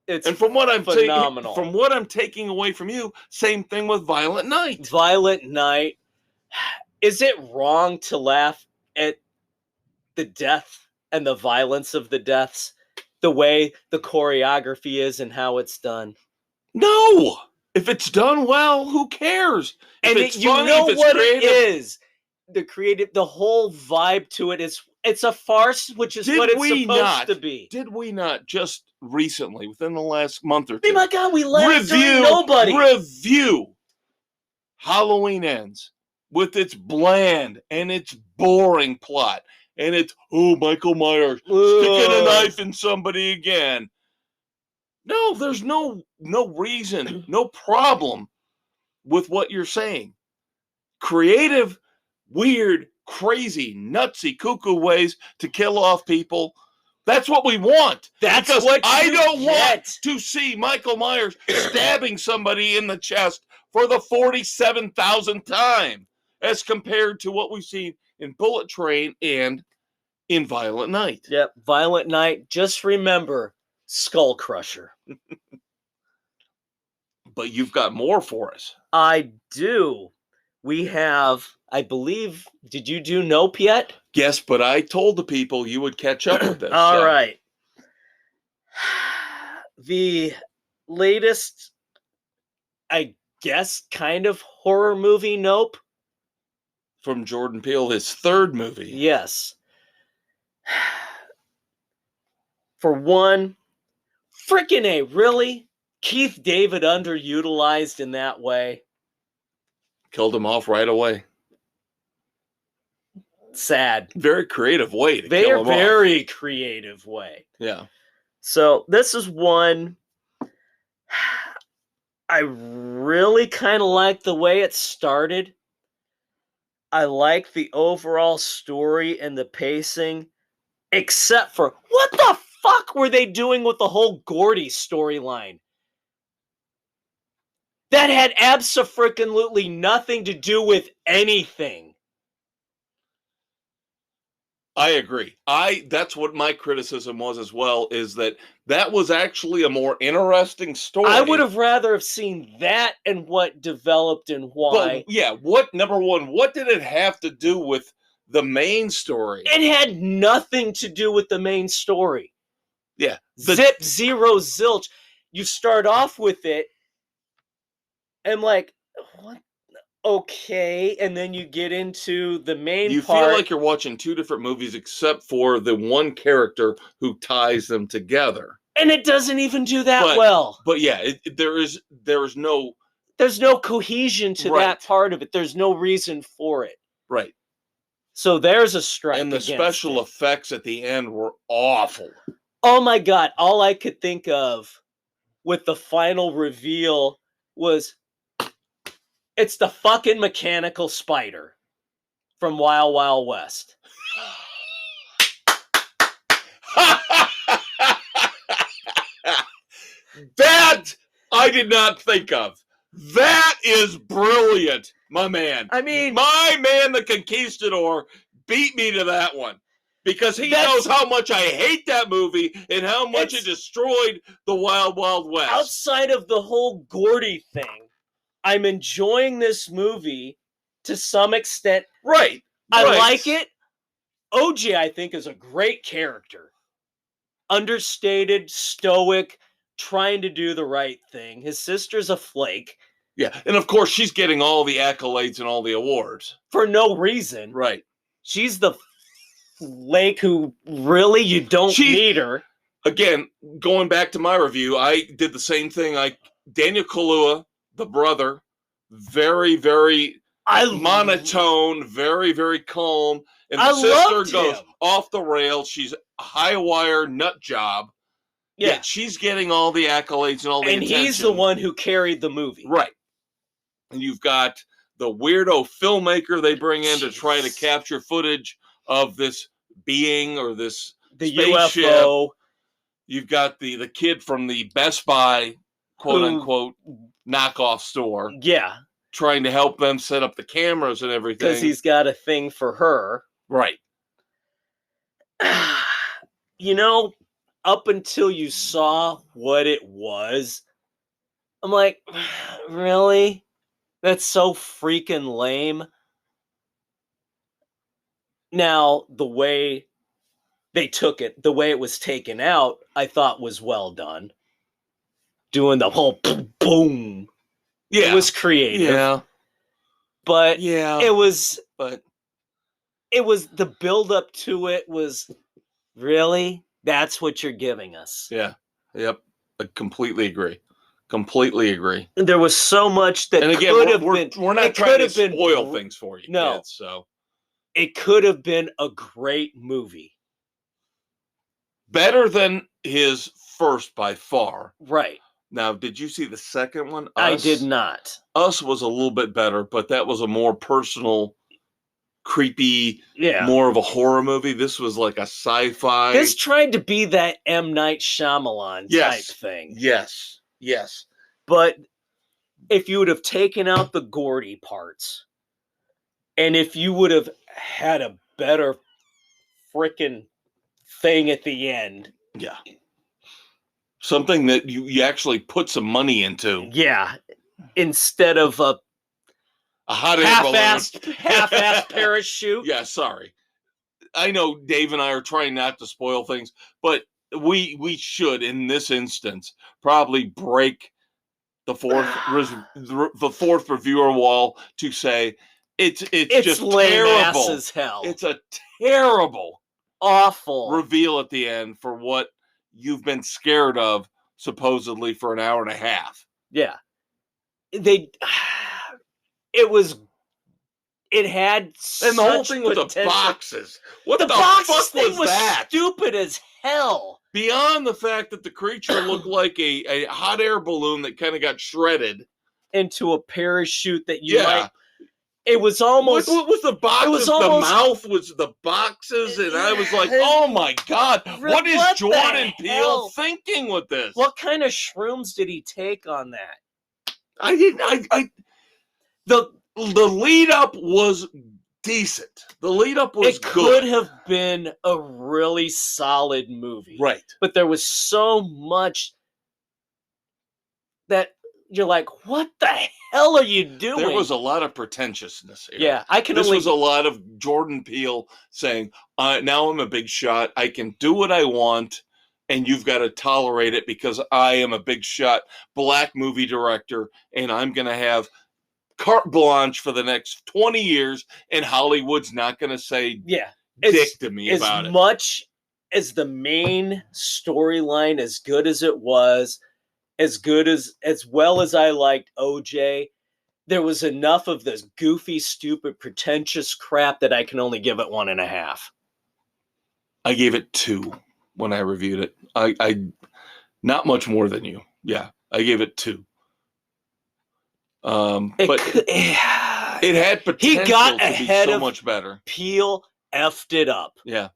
And from what I'm phenomenal. From what I'm taking away from you, same thing with Violent Night. Violent Night. Is it wrong to laugh at the death and the violence of the deaths, the way the choreography is and how it's done? No. If it's done well, who cares? And it's you funny, know if it's what creative, it is. The whole vibe to it is, it's a farce, which is what it's supposed to be. Did we not just recently, within the last month or two, oh my God, we laughed during Nobody. Review Halloween Ends with its bland and its boring plot, and it's, Michael Myers sticking a knife in somebody again. No, there's no reason, no problem with what you're saying. Creative, weird, crazy, nutsy, cuckoo ways to kill off people. That's what we want. That's because what I don't want to see Michael Myers stabbing somebody in the chest for the 47,000th time, as compared to what we've seen in Bullet Train and in Violent Night. Yep, Violent Night. Just remember, Skull Crusher. But you've got more for us. I do. We have, I believe, did you do Nope yet? Yes, but I told the people you would catch up with this. All right. The latest, I guess, kind of horror movie, Nope. From Jordan Peele, his third movie. Yes. For one, freaking A, really? Keith David underutilized in that way. Killed him off right away. Sad. Very creative way to kill him off. Very creative way. Yeah. So this is one I really kind of like the way it started. I like the overall story and the pacing, except for what the fuck were they doing with the whole Gordy storyline? That had abso-freaking-lutely nothing to do with anything. I agree. That's what my criticism was as well, is that was actually a more interesting story. I would have rather have seen that and what developed and why. But, yeah, number one, what did it have to do with the main story? It had nothing to do with the main story. Yeah. Zip, zero, zilch. You start off with it, and like, what? Okay, and then you get into the main part. You feel like you're watching two different movies, except for the one character who ties them together. And it doesn't even do that well. But yeah, there's no cohesion to that part of it. There's no reason for it. Right. So there's a strike. And the special effects at the end were awful. Oh my God. All I could think of with the final reveal was, it's the fucking mechanical spider from Wild Wild West. That I did not think of. That is brilliant, my man. I mean, my man, the Conquistador, beat me to that one. Because he knows how much I hate that movie and how much it destroyed the Wild Wild West. Outside of the whole Gordy thing, I'm enjoying this movie to some extent. Right. I like it. OJ, I think, is a great character. Understated, stoic, trying to do the right thing. His sister's a flake. Yeah, and of course she's getting all the accolades and all the awards. For no reason. Right. She's the flake who really you don't need her. Again, going back to my review, I did the same thing. Daniel Kaluuya, the brother, very, very monotone, very, very calm. And the sister goes off the rails. She's a high wire nut job. Yeah. Yet she's getting all the accolades and all the attention. And he's the one who carried the movie. Right. And you've got the weirdo filmmaker they bring in to try to capture footage of this being or this spaceship. UFO. You've got the kid from the Best Buy, quote unquote, knockoff store. Yeah. Trying to help them set up the cameras and everything. Because he's got a thing for her. Right. Up until you saw what it was, I'm like, really? That's so freaking lame. Now, the way they took it, the way it was taken out, I thought was well done. Doing the whole boom. Yeah. It was creative. Yeah. But it was the build up to it was really, that's what you're giving us. Yeah. Yep. I completely agree. Completely agree. There was so much that could have been. We're not trying to spoil things for you. No. Kids, so it could have been a great movie. Better than his first by far. Right. Now, did you see the second one? I did not. Us was a little bit better, but that was a more personal, creepy, more of a horror movie. This was like a sci-fi. This tried to be that M. Night Shyamalan type thing. Yes. Yes. But if you would have taken out the Gordy parts, and if you would have had a better freaking thing at the end. Yeah. Something that you actually put some money into. Yeah. Instead of a hot half-assed parachute. Yeah, sorry. I know Dave and I are trying not to spoil things, but we should, in this instance, probably break the fourth reviewer wall to say it's just lame terrible. Ass as hell. It's a terrible, awful reveal at the end for what you've been scared of supposedly for an hour and a half. Yeah. It had and the whole thing with the boxes. What the boxes fuck was that? Stupid as hell. Beyond the fact that the creature looked like a hot air balloon that kind of got shredded into a parachute that you might. It was almost. What was the boxes? It was almost, the mouth was the boxes, and I was like, "Oh my god, what is Jordan Peele thinking with this? What kind of shrooms did he take on that?" I didn't. The lead up was decent. The lead up was good. It could have been a really solid movie. Right. But there was so much that you're like, what the hell are you doing? There was a lot of pretentiousness here. Yeah, This was a lot of Jordan Peele saying, now I'm a big shot. I can do what I want, and you've got to tolerate it because I am a big shot black movie director, and I'm going to have carte blanche for the next 20 years, and Hollywood's not going to say dick to me about it. As much as the main storyline, as good as it was, as well as I liked OJ, there was enough of this goofy, stupid, pretentious crap that I can only give it 1.5. I gave it 2 when I reviewed it. I not much more than you. Yeah, I gave it 2. But it had potential he got to ahead be so of much better. Peele effed it up. Yeah.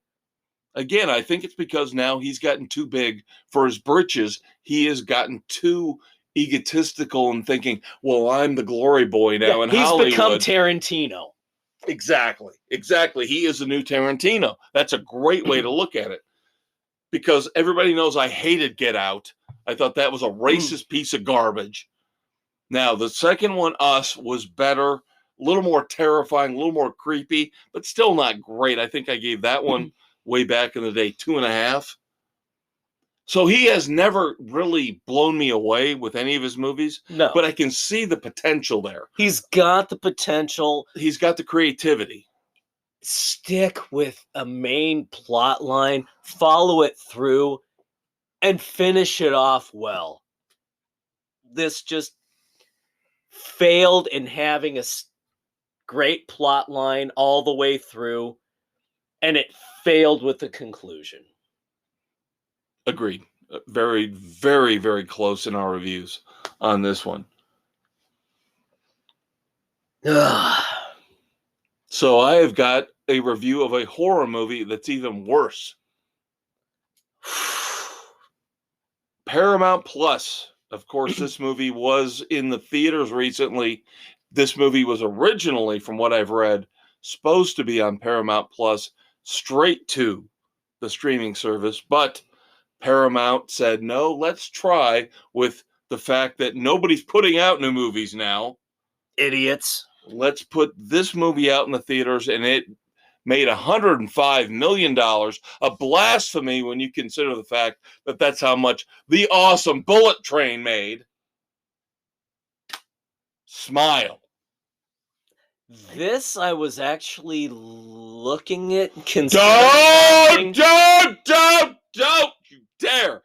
Again, I think it's because now he's gotten too big for his britches. He has gotten too egotistical and thinking, well, I'm the glory boy now in Hollywood. He's become Tarantino. Exactly. He is the new Tarantino. That's a great way to look at it. Because everybody knows I hated Get Out. I thought that was a racist piece of garbage. Now, the second one, Us, was better, a little more terrifying, a little more creepy, but still not great. I think I gave that one way back in the day 2.5. So he has never really blown me away with any of his movies. No. But I can see the potential there. He's got the potential. He's got the creativity. Stick with a main plot line, follow it through, and finish it off well. This just failed in having a great plot line all the way through, and it failed with the conclusion. Agreed. Very, very, very close in our reviews on this one. So I have got a review of a horror movie that's even worse. Paramount Plus. Of course, this movie was in the theaters recently. This movie was originally, from what I've read, supposed to be on Paramount Plus straight to the streaming service, but Paramount said, no, let's try with the fact that nobody's putting out new movies now. Idiots. Let's put this movie out in the theaters, and it made $105 million, a blasphemy when you consider the fact that that's how much the awesome Bullet Train made. Smile. This I was actually looking at. Don't you dare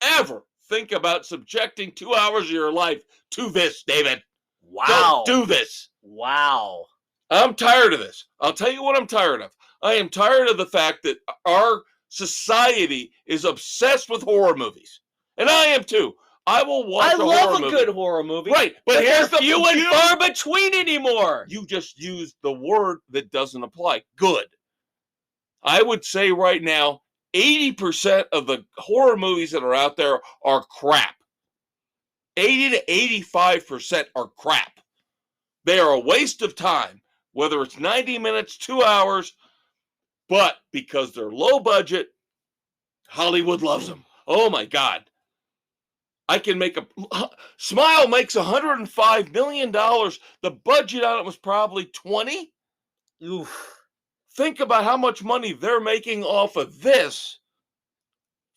ever think about subjecting 2 hours of your life to this, David. Wow. Don't do this. Wow. I'm tired of this. I'll tell you what I'm tired of. I am tired of the fact that our society is obsessed with horror movies. And I am too. I will watch a horror movie. I love a good horror movie. Right, but here's the few and far between anymore. You just used the word that doesn't apply. Good. I would say right now, 80% of the horror movies that are out there are crap. 80 to 85% are crap. They are a waste of time, whether it's 90 minutes, 2 hours, but because they're low budget, Hollywood loves them. Oh my God. I can make Smile makes $105 million. The budget on it was probably 20. Oof. Think about how much money they're making off of this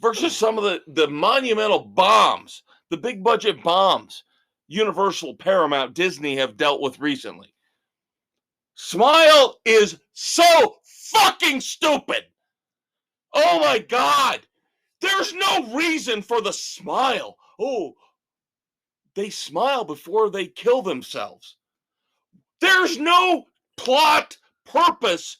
versus some of the monumental bombs, the big budget bombs Universal, Paramount, Disney have dealt with recently. Smile is so fucking stupid. Oh my God. There's no reason for the smile. Oh, they smile before they kill themselves. There's no plot purpose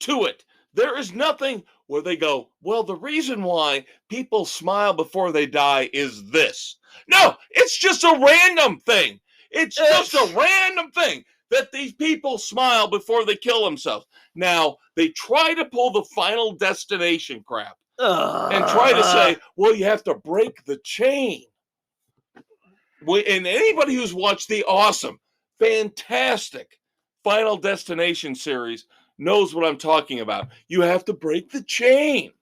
to it. There is nothing where they go, well, the reason why people smile before they die is this. No, it's just a random thing. It's just a random thing that these people smile before they kill themselves. Now, they try to pull the Final Destination crap and try to say, well, you have to break the chain. And anybody who's watched the awesome, fantastic Final Destination series knows what I'm talking about. You have to break the chain.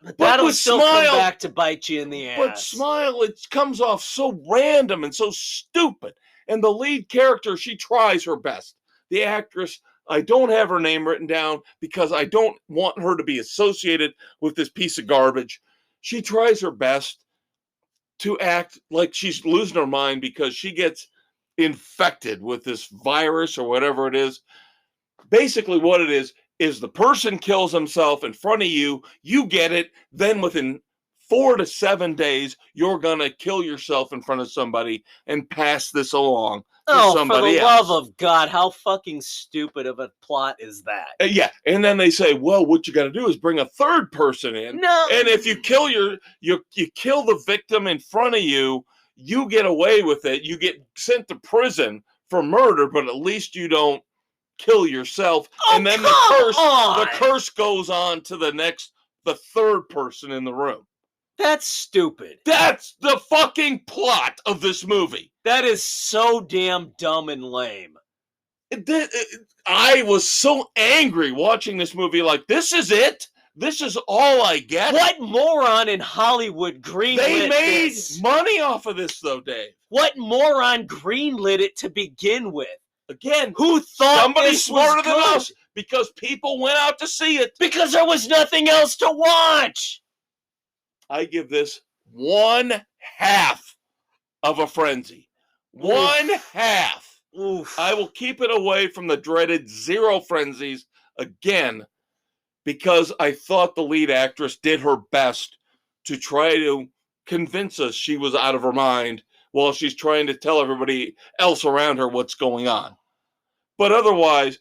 But that'll still come back to bite you in the ass. But Smile, it comes off so random and so stupid. And the lead character, she tries her best. The actress, I don't have her name written down because I don't want her to be associated with this piece of garbage. She tries her best to act like she's losing her mind because she gets infected with this virus or whatever it is. Basically what it is the person kills himself in front of you, you get it, then within 4 to 7 days, you're going to kill yourself in front of somebody and pass this along to somebody else. For the love of God, how fucking stupid of a plot is that? Yeah, and then they say, well, what you got to do is bring a third person in. No. And if you kill you kill the victim in front of you, you get away with it. You get sent to prison for murder, but at least you don't kill yourself. And then the curse goes on to the third person in the room. That's stupid. That's the fucking plot of this movie. That is so damn dumb and lame. I was so angry watching this movie. Like, this is it? This is all I get? What moron in Hollywood greenlit They made this? money off of this, though, Dave. What moron greenlit it to begin with? Again, Who thought somebody this smarter was than good? us, because people went out to see it. Because there was nothing else to watch. I give this 1/2 of a frenzy. 1/2. Oof. I will keep it away from the dreaded 0 frenzies again, because I thought the lead actress did her best to try to convince us she was out of her mind while she's trying to tell everybody else around her what's going on. But otherwise,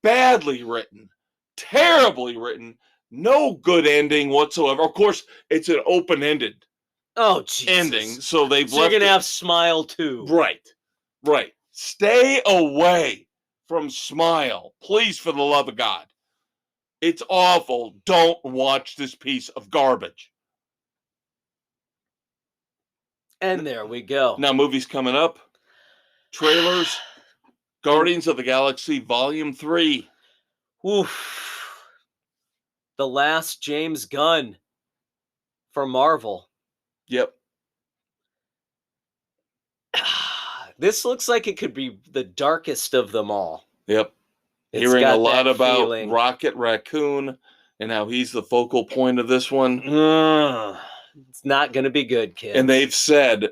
badly written, terribly written, no good ending whatsoever. Of course, it's an open-ended ending, so they've So you're left gonna it. have Smile too. Right. Stay away from Smile, please, for the love of God. It's awful. Don't watch this piece of garbage. And there we go. Now, movies coming up. Trailers. Guardians of the Galaxy Volume 3. Oof. The last James Gunn for Marvel. Yep. This looks like it could be the darkest of them all. Yep. It's Hearing got a lot that about feeling. Rocket Raccoon and how he's the focal point of this one. It's not going to be good, kids. And they have said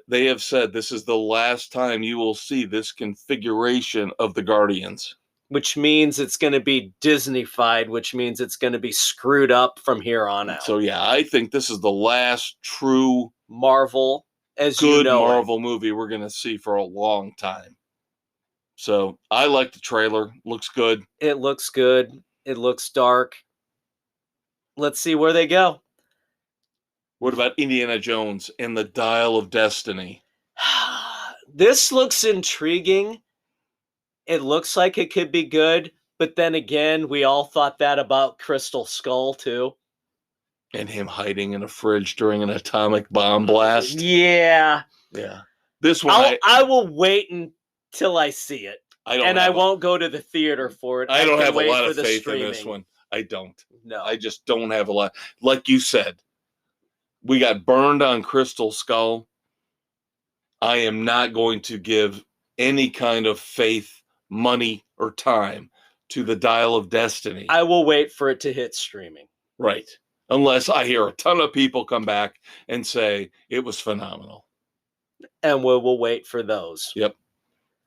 this is the last time you will see this configuration of the Guardians. Which means it's going to be Disney-fied, which means it's going to be screwed up from here on out. So yeah, I think this is the last true Marvel, as good you know Marvel movie we're going to see for a long time. So I like the trailer. Looks good. It looks good. It looks dark. Let's see where they go. What about Indiana Jones and the Dial of Destiny? This looks intriguing. It looks like it could be good, but then again, we all thought that about Crystal Skull too. And him hiding in a fridge during an atomic bomb blast. Yeah. This one, I will wait until I see it. I won't go to the theater for it. I don't have a wait lot for of the faith streaming. in this one. I don't. No. I just don't have a lot. Like you said, we got burned on Crystal Skull. I am not going to give any kind of faith, money, or time to the Dial of Destiny. I will wait for it to hit streaming. Right. Unless I hear a ton of people come back and say it was phenomenal. And we'll wait for those. Yep.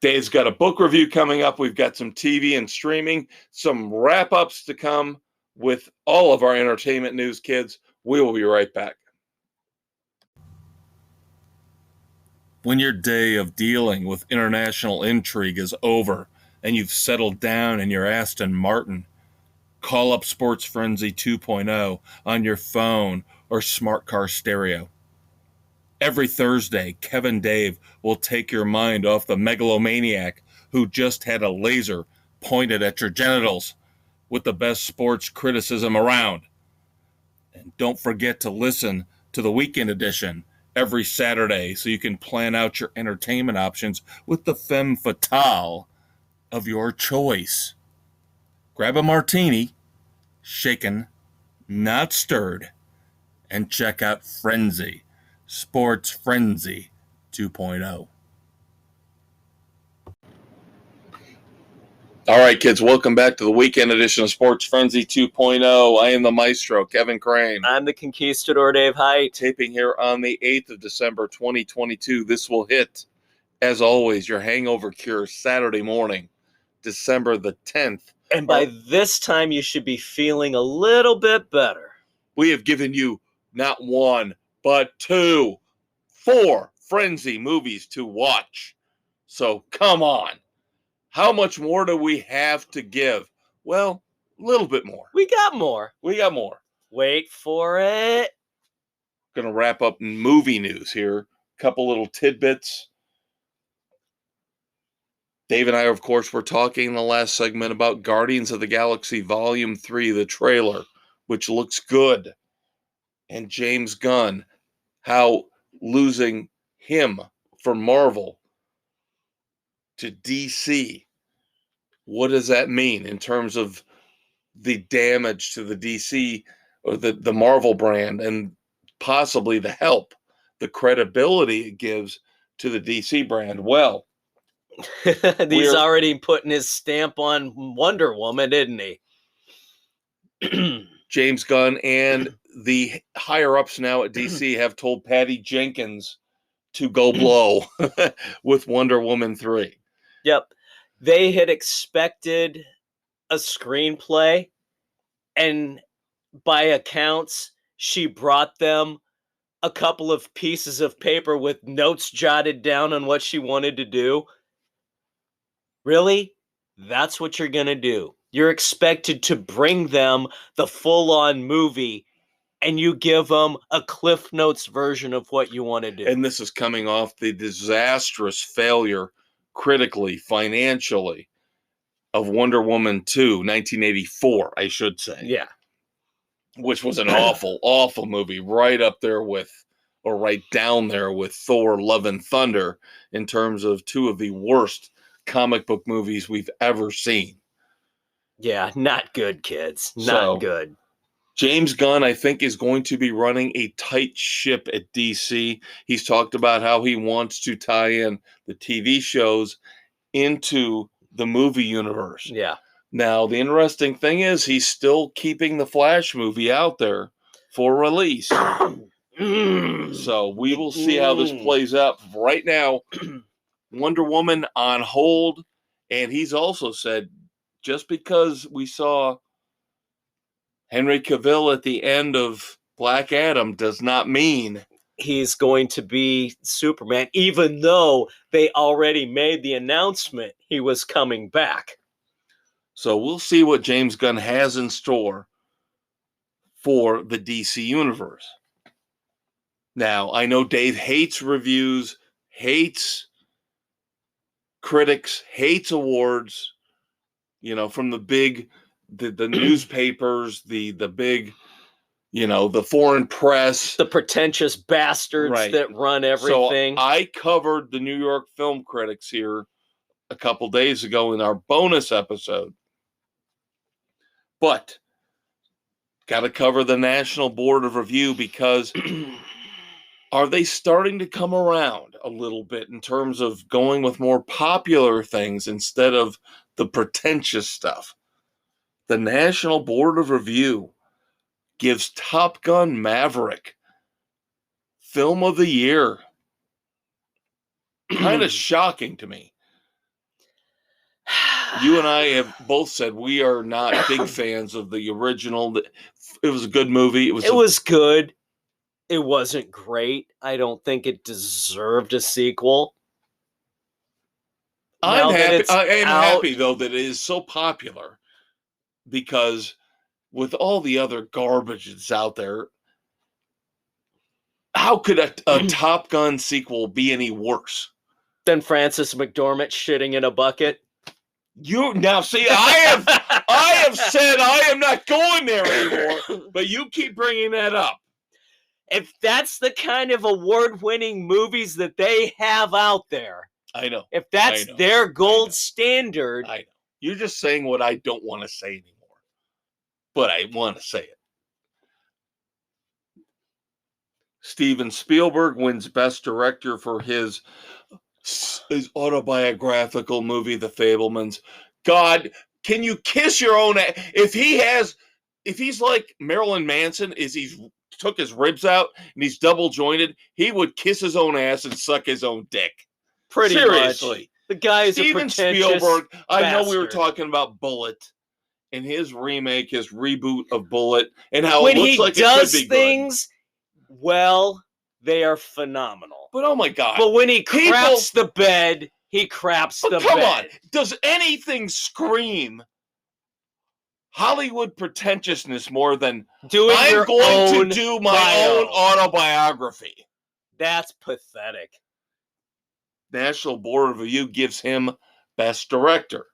Dave's got a book review coming up. We've got some TV and streaming, some wrap-ups to come with all of our entertainment news, kids. We will be right back. When your day of dealing with international intrigue is over and you've settled down in your Aston Martin, call up Sports Frenzy 2.0 on your phone or smart car stereo. Every Thursday, Kev Dave will take your mind off the megalomaniac who just had a laser pointed at your genitals with the best sports criticism around. And don't forget to listen to the Weekend Edition every Saturday so you can plan out your entertainment options with the femme fatale of your choice. Grab a martini, shaken, not stirred, and check out Frenzy, Sports Frenzy 2.0. All right, kids, welcome back to the weekend edition of Sports Frenzy 2.0. I am the maestro, Kevin Crane. I'm the conquistador, Dave Height. Taping here on the 8th of December, 2022. This will hit, as always, your hangover cure Saturday morning, December the 10th. And by this time, you should be feeling a little bit better. We have given you not one, but 4 Frenzy movies to watch. So come on. How much more do we have to give? Well, a little bit more. We got more. Wait for it. Going to wrap up movie news here. A couple little tidbits. Dave and I, of course, were talking in the last segment about Guardians of the Galaxy Volume 3, the trailer, which looks good. And James Gunn, how losing him from Marvel to DC what does that mean in terms of the damage to the DC or the Marvel brand, and possibly the credibility it gives to the DC brand? Well, He's already putting his stamp on Wonder Woman, isn't he? James Gunn and the higher ups now at DC have told Patty Jenkins to go blow with Wonder Woman 3. Yep. They had expected a screenplay, and by accounts, she brought them a couple of pieces of paper with notes jotted down on what she wanted to do. Really? That's what you're going to do. You're expected to bring them the full-on movie, and you give them a Cliff Notes version of what you want to do. And this is coming off the disastrous failure, critically, financially, of Wonder Woman 2, 1984, I should say. Yeah. Which was an awful, awful movie, right up there with, or right down there with Thor, Love and Thunder, in terms of two of the worst comic book movies we've ever seen. Yeah, not good, kids. Not good. James Gunn, I think, is going to be running a tight ship at DC. He's talked about how he wants to tie in the TV shows into the movie universe. Yeah. Now, the interesting thing is he's still keeping the Flash movie out there for release. So we will see how this plays out. Right now, Wonder Woman on hold. And he's also said, just because we saw Henry Cavill at the end of Black Adam does not mean he's going to be Superman, even though they already made the announcement he was coming back. So we'll see what James Gunn has in store for the DC universe. Now, I know Dave hates reviews, hates critics, hates awards, from the big, the newspapers, the big, the foreign press. The pretentious bastards that run everything. So I covered the New York film critics here a couple days ago in our bonus episode. But got to cover the National Board of Review, because are they starting to come around a little bit in terms of going with more popular things instead of the pretentious stuff? The National Board of Review gives Top Gun Maverick Film of the Year. Kind of shocking to me. You and I have both said we are not big fans of the original. It was a good movie. It was good. It wasn't great. I don't think it deserved a sequel. I'm happy. I am happy, though, that it is so popular, because with all the other garbage that's out there, how could a Top Gun sequel be any worse than Francis McDormand shitting in a bucket? Now see, I have said I am not going there anymore, but you keep bringing that up. If that's the kind of award-winning movies that they have out there, I know. If that's their gold standard, I know. You're just saying what I don't want to say anymore, but I want to say it. Steven Spielberg wins Best Director for his autobiographical movie, The Fabelmans. God, can you kiss your own ass? If he's like Marilyn Manson, he's took his ribs out and he's double jointed, he would kiss his own ass and suck his own dick. Pretty Seriously. much. The guy is Steven a pretentious Spielberg. I know bastard. we were talking about Bullet and his remake, his reboot of Bullet, and how when it looks he like does it could be things, well, they are phenomenal. But oh my God. But when he craps the bed, he craps the bed. Come on. Does anything scream Hollywood pretentiousness more than I'm going to do my own autobiography? That's pathetic. National Board of Review gives him Best Director.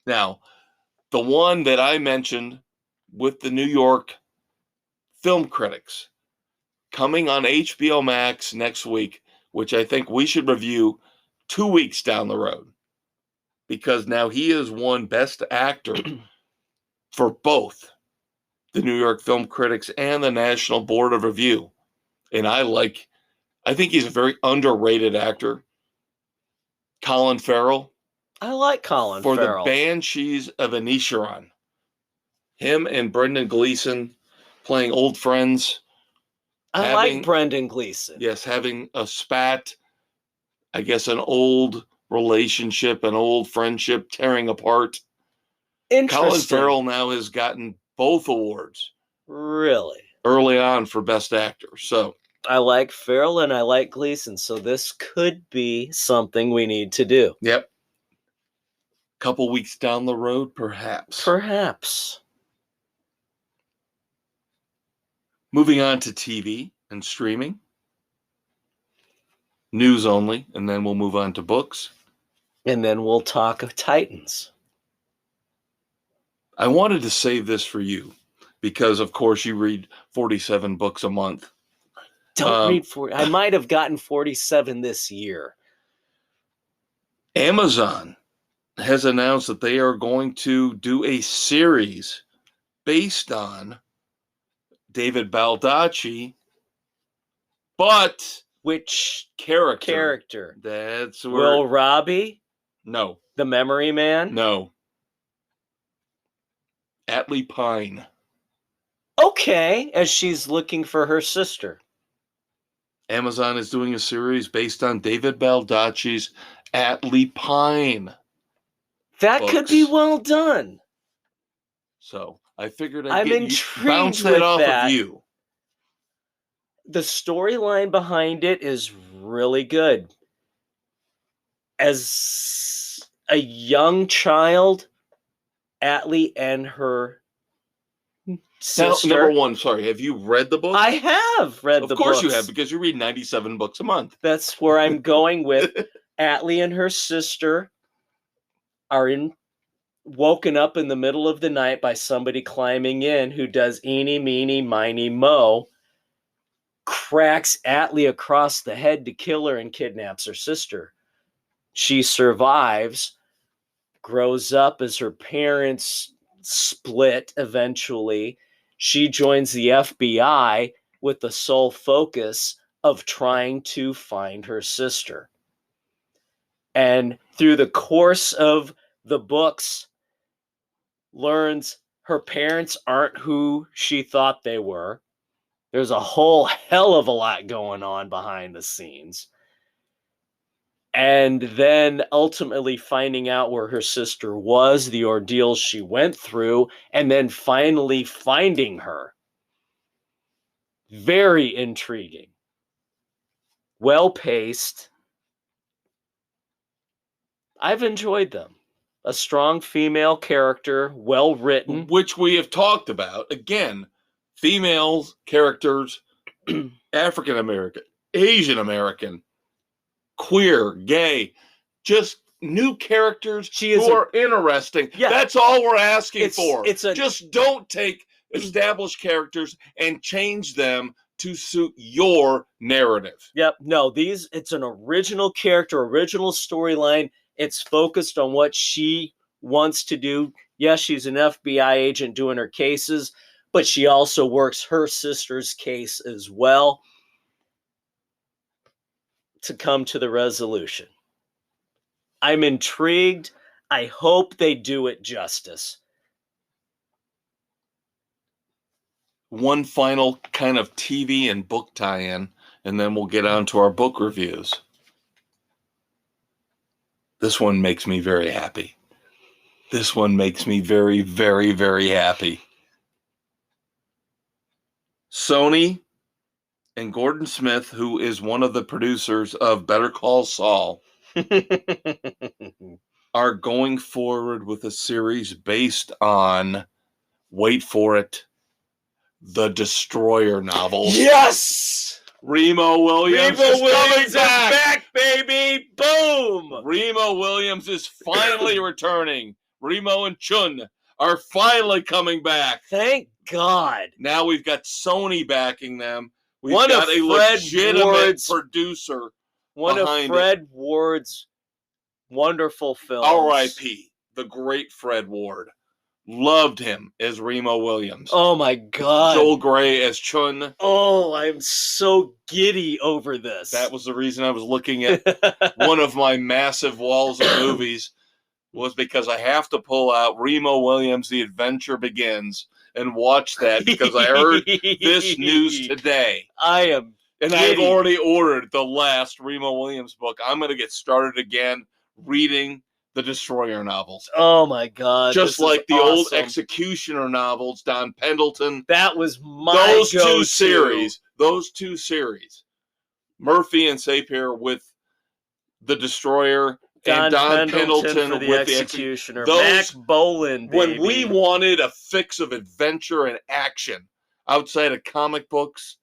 Now, the one that I mentioned with the New York film critics, coming on HBO Max next week, which I think we should review 2 weeks down the road. because now he has won Best Actor for both the New York Film Critics and the National Board of Review. And I think he's a very underrated actor. Colin Farrell. I like Colin for Farrell. the Banshees of Inisherin. Him and Brendan Gleeson playing old friends. I like Brendan Gleeson. Yes, having a spat. I guess an old relationship, an old friendship tearing apart. Interesting. Colin Farrell now has gotten both awards. Really? Early on for Best Actor. So I like Farrell and I like Gleeson, so this could be something we need to do. Yep. Couple weeks down the road, perhaps. Perhaps. Moving on to TV and streaming. News only, and then we'll move on to books. And then we'll talk of Titans. I wanted to save this for you because, of course, you read 47 books a month. Don't read 40. I might have gotten 47 this year. Amazon has announced that they are going to do a series based on David Baldacci, but which character? That's where Will Robbie? No. The Memory Man? No. Atlee Pine. Okay, as she's looking for her sister. Amazon is doing a series based on David Baldacci's Atlee Pine. That could be well done. So I figured I'm intrigued bounce that off of you. The storyline behind it is really good. As a young child, Atlee and her sister. Now, number one, sorry, have you read the book? I have read the book. Of course you have, because you read 97 books a month. That's where I'm going with. Atlee and her sister are woken up in the middle of the night by somebody climbing in who does eeny, meeny, miny, mo, cracks Atlee across the head to kill her and kidnaps her sister. She survives, grows up as her parents split eventually. She joins the FBI with the sole focus of trying to find her sister. And through the course of the books, learns her parents aren't who she thought they were. There's a whole hell of a lot going on behind the scenes. And then ultimately finding out where her sister was, the ordeals she went through, and then finally finding her. Very intriguing. Well-paced. I've enjoyed them. A strong female character, well written. Which we have talked about. Again, female characters, African American, Asian American, queer, gay, just new characters who are interesting. Yeah, that's all we're asking for. Just don't take established characters and change them to suit your narrative. Yep. No, it's an original character, original storyline. It's focused on what she wants to do. Yes, she's an FBI agent doing her cases, but she also works her sister's case as well to come to the resolution. I'm intrigued. I hope they do it justice. One final kind of TV and book tie-in, and then we'll get on to our book reviews. This one makes me very happy. This one makes me very, very, very happy. Sony and Gordon Smith, who is one of the producers of Better Call Saul, are going forward with a series based on, wait for it, the Destroyer novels. Yes! Remo Williams is back, baby! Boom! Remo Williams is finally returning. Remo and Chun are finally coming back. Thank God. Now we've got Sony backing them. We've got a legitimate producer. One of Fred Ward's Wonderful films. R.I.P. the great Fred Ward. Loved him as Remo Williams. Oh my God. Joel Grey as Chun. Oh, I'm so giddy over this. That was the reason I was looking at one of my massive walls of movies, was because I have to pull out Remo Williams' The Adventure Begins and watch that, because I heard this news today. And I've already ordered the last Remo Williams book. I'm going to get started again reading the Destroyer novels. Oh my God. Just like the old Executioner novels, Don Pendleton. That was my Those two series. Murphy and Sapir with the Destroyer, and Don Pendleton with the Executioner. Mac Bolan, baby. When we wanted a fix of adventure and action outside of comic books,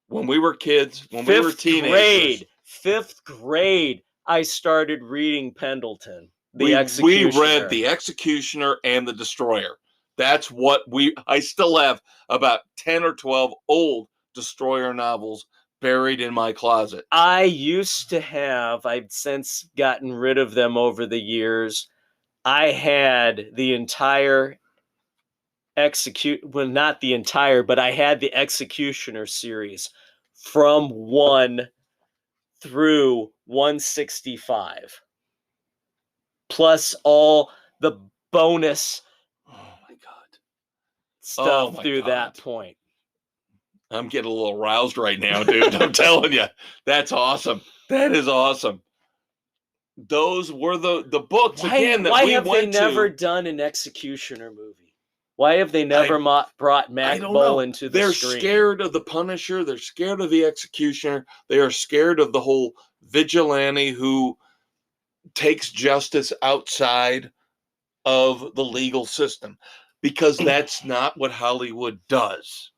when we were kids, when we were teenagers. Fifth grade, I started reading Pendleton. We read The Executioner and The Destroyer. That's what I still have about 10 or 12 old Destroyer novels buried in my closet. I used to have, I've since gotten rid of them over the years. I had the entire not the entire, but I had the Executioner series from 1 through 165. Plus all the bonus stuff through that point. I'm getting a little roused right now, dude. I'm telling you, that's awesome. That is awesome. Those were the books again that we went to. Why have they never done an Executioner movie? Why have they never brought Mac Bolan to the screen? They're scared of the Punisher. They're scared of the Executioner. They are scared of the whole vigilante who takes justice outside of the legal system, because that's not what Hollywood does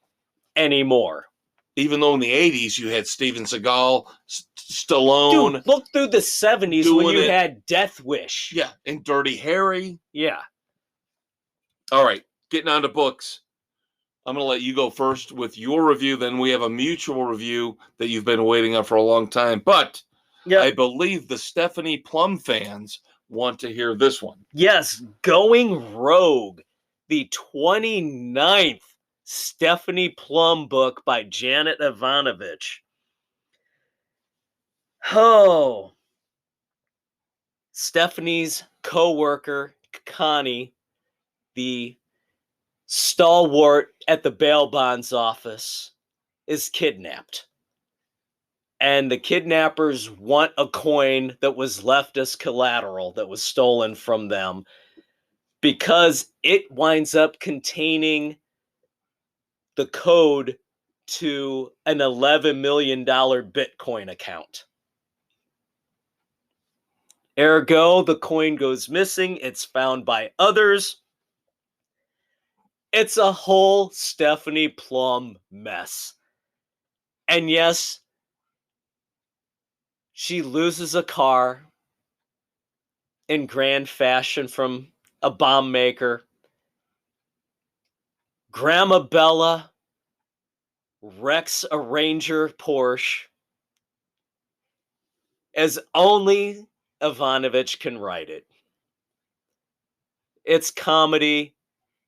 anymore. Even though in the 80s you had Steven Seagal, Stallone. Dude, look through the 70s when you had Death Wish. Yeah, and Dirty Harry. Yeah. All right, getting on to books. I'm going to let you go first with your review. Then we have a mutual review that you've been waiting on for a long time. But I believe the Stephanie Plum fans want to hear this one. Yes, Going Rogue, the 29th Stephanie Plum book by Janet Ivanovich. Oh. Stephanie's co-worker, Connie, the stalwart at the bail bonds office, is kidnapped. And the kidnappers want a coin that was left as collateral that was stolen from them, because it winds up containing the code to an $11 million Bitcoin account. Ergo, the coin goes missing. It's found by others. It's a whole Stephanie Plum mess. And yes, she loses a car in grand fashion from a bomb maker. Grandma Bella wrecks a Ranger Porsche, as only Ivanovich can write it. It's comedy,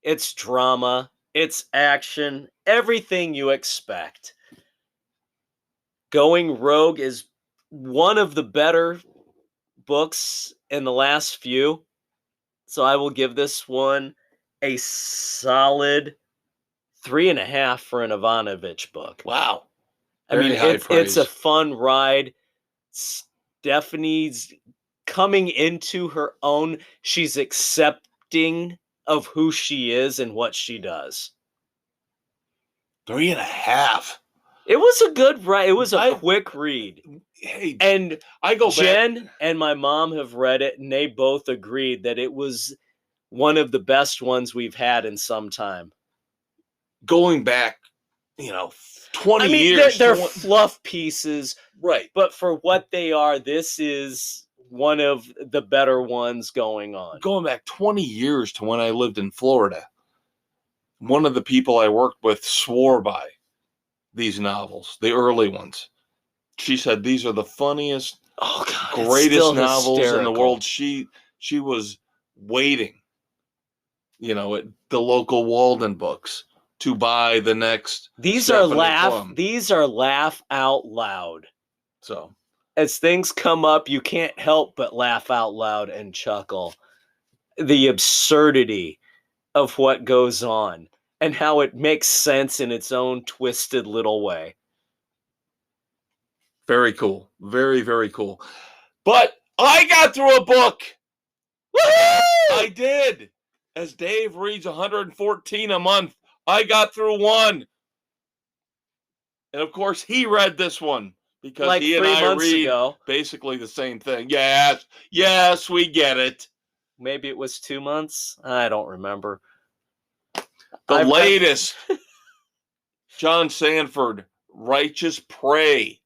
it's drama, it's action, everything you expect. Going Rogue is one of the better books in the last few, so I will give this one a solid 3.5 for an Ivanovich book. Wow. I mean, it's a fun ride. Stephanie's coming into her own. She's accepting of who she is and what she does. 3.5. It was a good ride. It was a quick read. Hey, and Jen back. And my mom have read it, and they both agreed that it was one of the best ones we've had in some time. Going back, 20 years. They're fluff pieces. Right. But for what they are, this is one of the better ones going on. Going back 20 years to when I lived in Florida, one of the people I worked with swore by these novels, the early ones. She said these are the funniest Oh God, it's greatest still novels in the hysterical. world. She was waiting, at the local Walden Books to buy the next These Stephanie Plum. are laugh out loud. So As things come up, you can't help but laugh out loud and chuckle. The absurdity of what goes on and how it makes sense in its own twisted little way. very cool. Very, very cool. But I got through a book. Woo-hoo! I did. As Dave reads 114 a month, I got through one. And of course, he read this one because Like he and 3 I months read ago. basically the same thing. Yes, we get it. Maybe it was 2 months. I don't remember. The latest, John Sanford, Righteous Prey.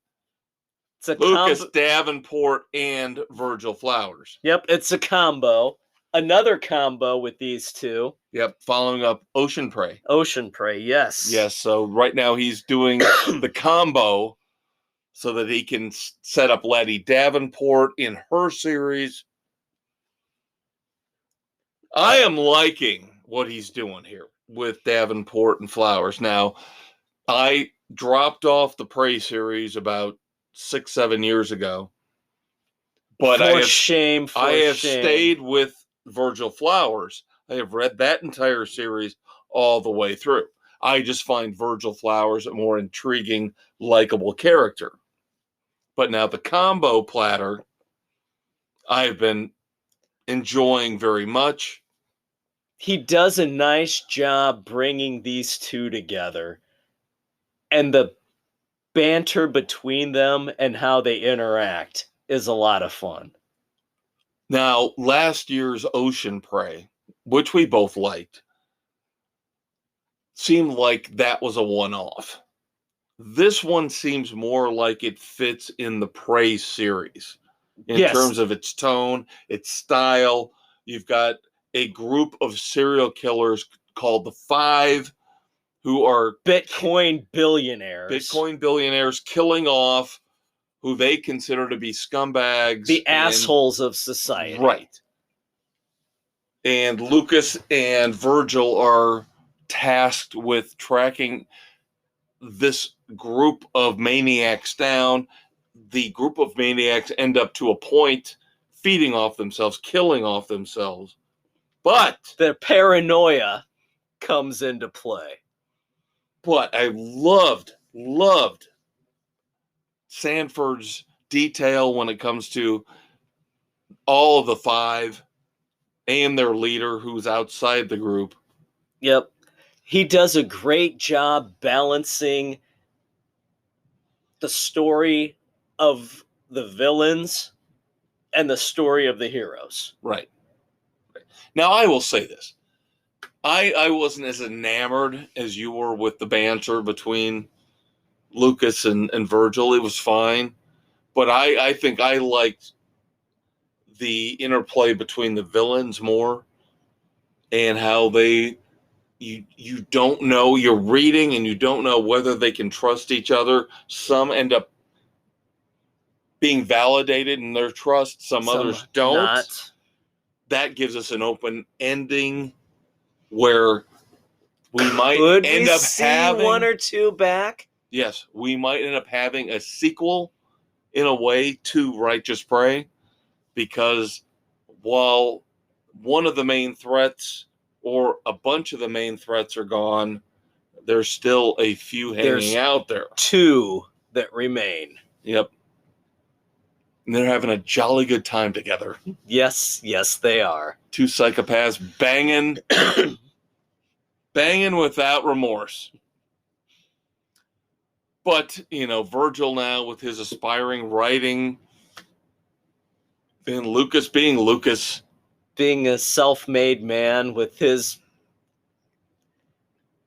It's a Lucas Davenport and Virgil Flowers. Yep, it's a combo. Another combo with these two. Yep, following up Ocean Prey. Ocean Prey, yes. Yes, so right now he's doing the combo so that he can set up Letty Davenport in her series. I am liking what he's doing here with Davenport and Flowers. Now, I dropped off the Prey series about 6-7 years ago. But I have stayed with Virgil Flowers. I have read that entire series all the way through. I just find Virgil Flowers a more intriguing, likable character. But now the combo platter, I've been enjoying very much. He does a nice job bringing these two together. And the banter between them and how they interact is a lot of fun. Now, last year's Ocean Prey, which we both liked, seemed like that was a one-off. This one seems more like it fits in the Prey series in terms of its tone, its style. You've got a group of serial killers called the Five who are Bitcoin billionaires. Killing off who they consider to be scumbags. The assholes of society. Right. And Lucas and Virgil are tasked with tracking this group of maniacs down. The group of maniacs end up to a point feeding off themselves, killing off themselves. But their paranoia comes into play. But I loved Sanford's detail when it comes to all of the Five and their leader who's outside the group. Yep. He does a great job balancing the story of the villains and the story of the heroes. Right. Now, I will say this. I wasn't as enamored as you were with the banter between Lucas and Virgil. It was fine. But I think I liked the interplay between the villains more and how you don't know, you're reading and you don't know whether they can trust each other. Some end up being validated in their trust. Some others don't. Not. That gives us an open ending where we might end up having one or two back. Yes, we might end up having a sequel in a way to Righteous Prey, because while one of the main threats or a bunch of the main threats are gone, there's still a few hanging out there. Two that remain. Yep. And they're having a jolly good time together. Yes, they are. Two psychopaths banging without remorse. But, Virgil now with his aspiring writing, and Lucas being Lucas. Being a self-made man with his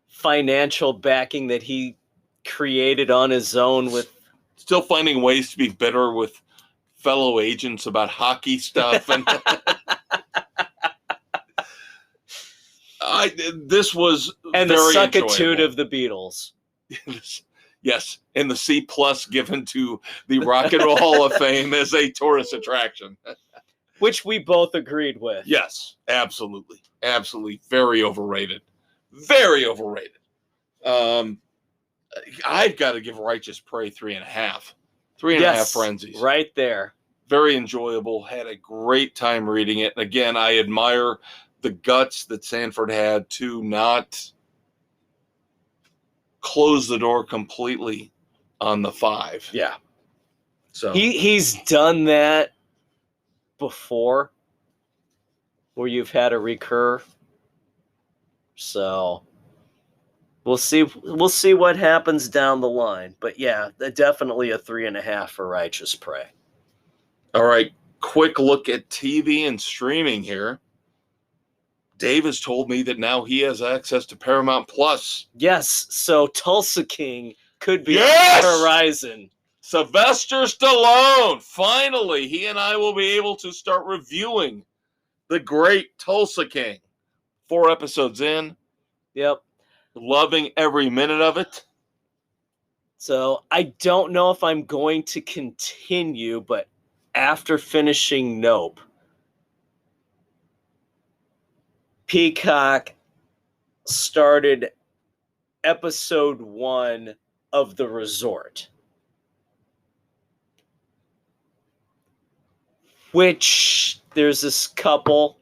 financial backing that he created on his own, with still finding ways to be bitter with fellow agents about hockey stuff. And this was and very the suckitude enjoyable. of the Beatles. Yes, and the C+ given to the Rock and Roll Hall of Fame as a tourist attraction. Which we both agreed with. Yes, absolutely. Absolutely. Very overrated. Very overrated. I've got to give Righteous Prey 3.5. 3.5 frenzies. Right there. Very enjoyable. Had a great time reading it. And again, I admire the guts that Sanford had to not close the door completely on the 5. Yeah. So He's done that before, where you've had a recur. So we'll see what happens down the line. But yeah, definitely a 3.5 for Righteous Prey. all right, quick look at TV and streaming here. Dave has told me that now he has access to Paramount Plus. Yes, so Tulsa King could be Yes! on the horizon. Sylvester Stallone. Finally, he and I will be able to start reviewing the great Tulsa King. 4 episodes in. Yep. Loving every minute of it. So I don't know if I'm going to continue, but after finishing Nope, Peacock started episode 1 of The Resort, which there's this couple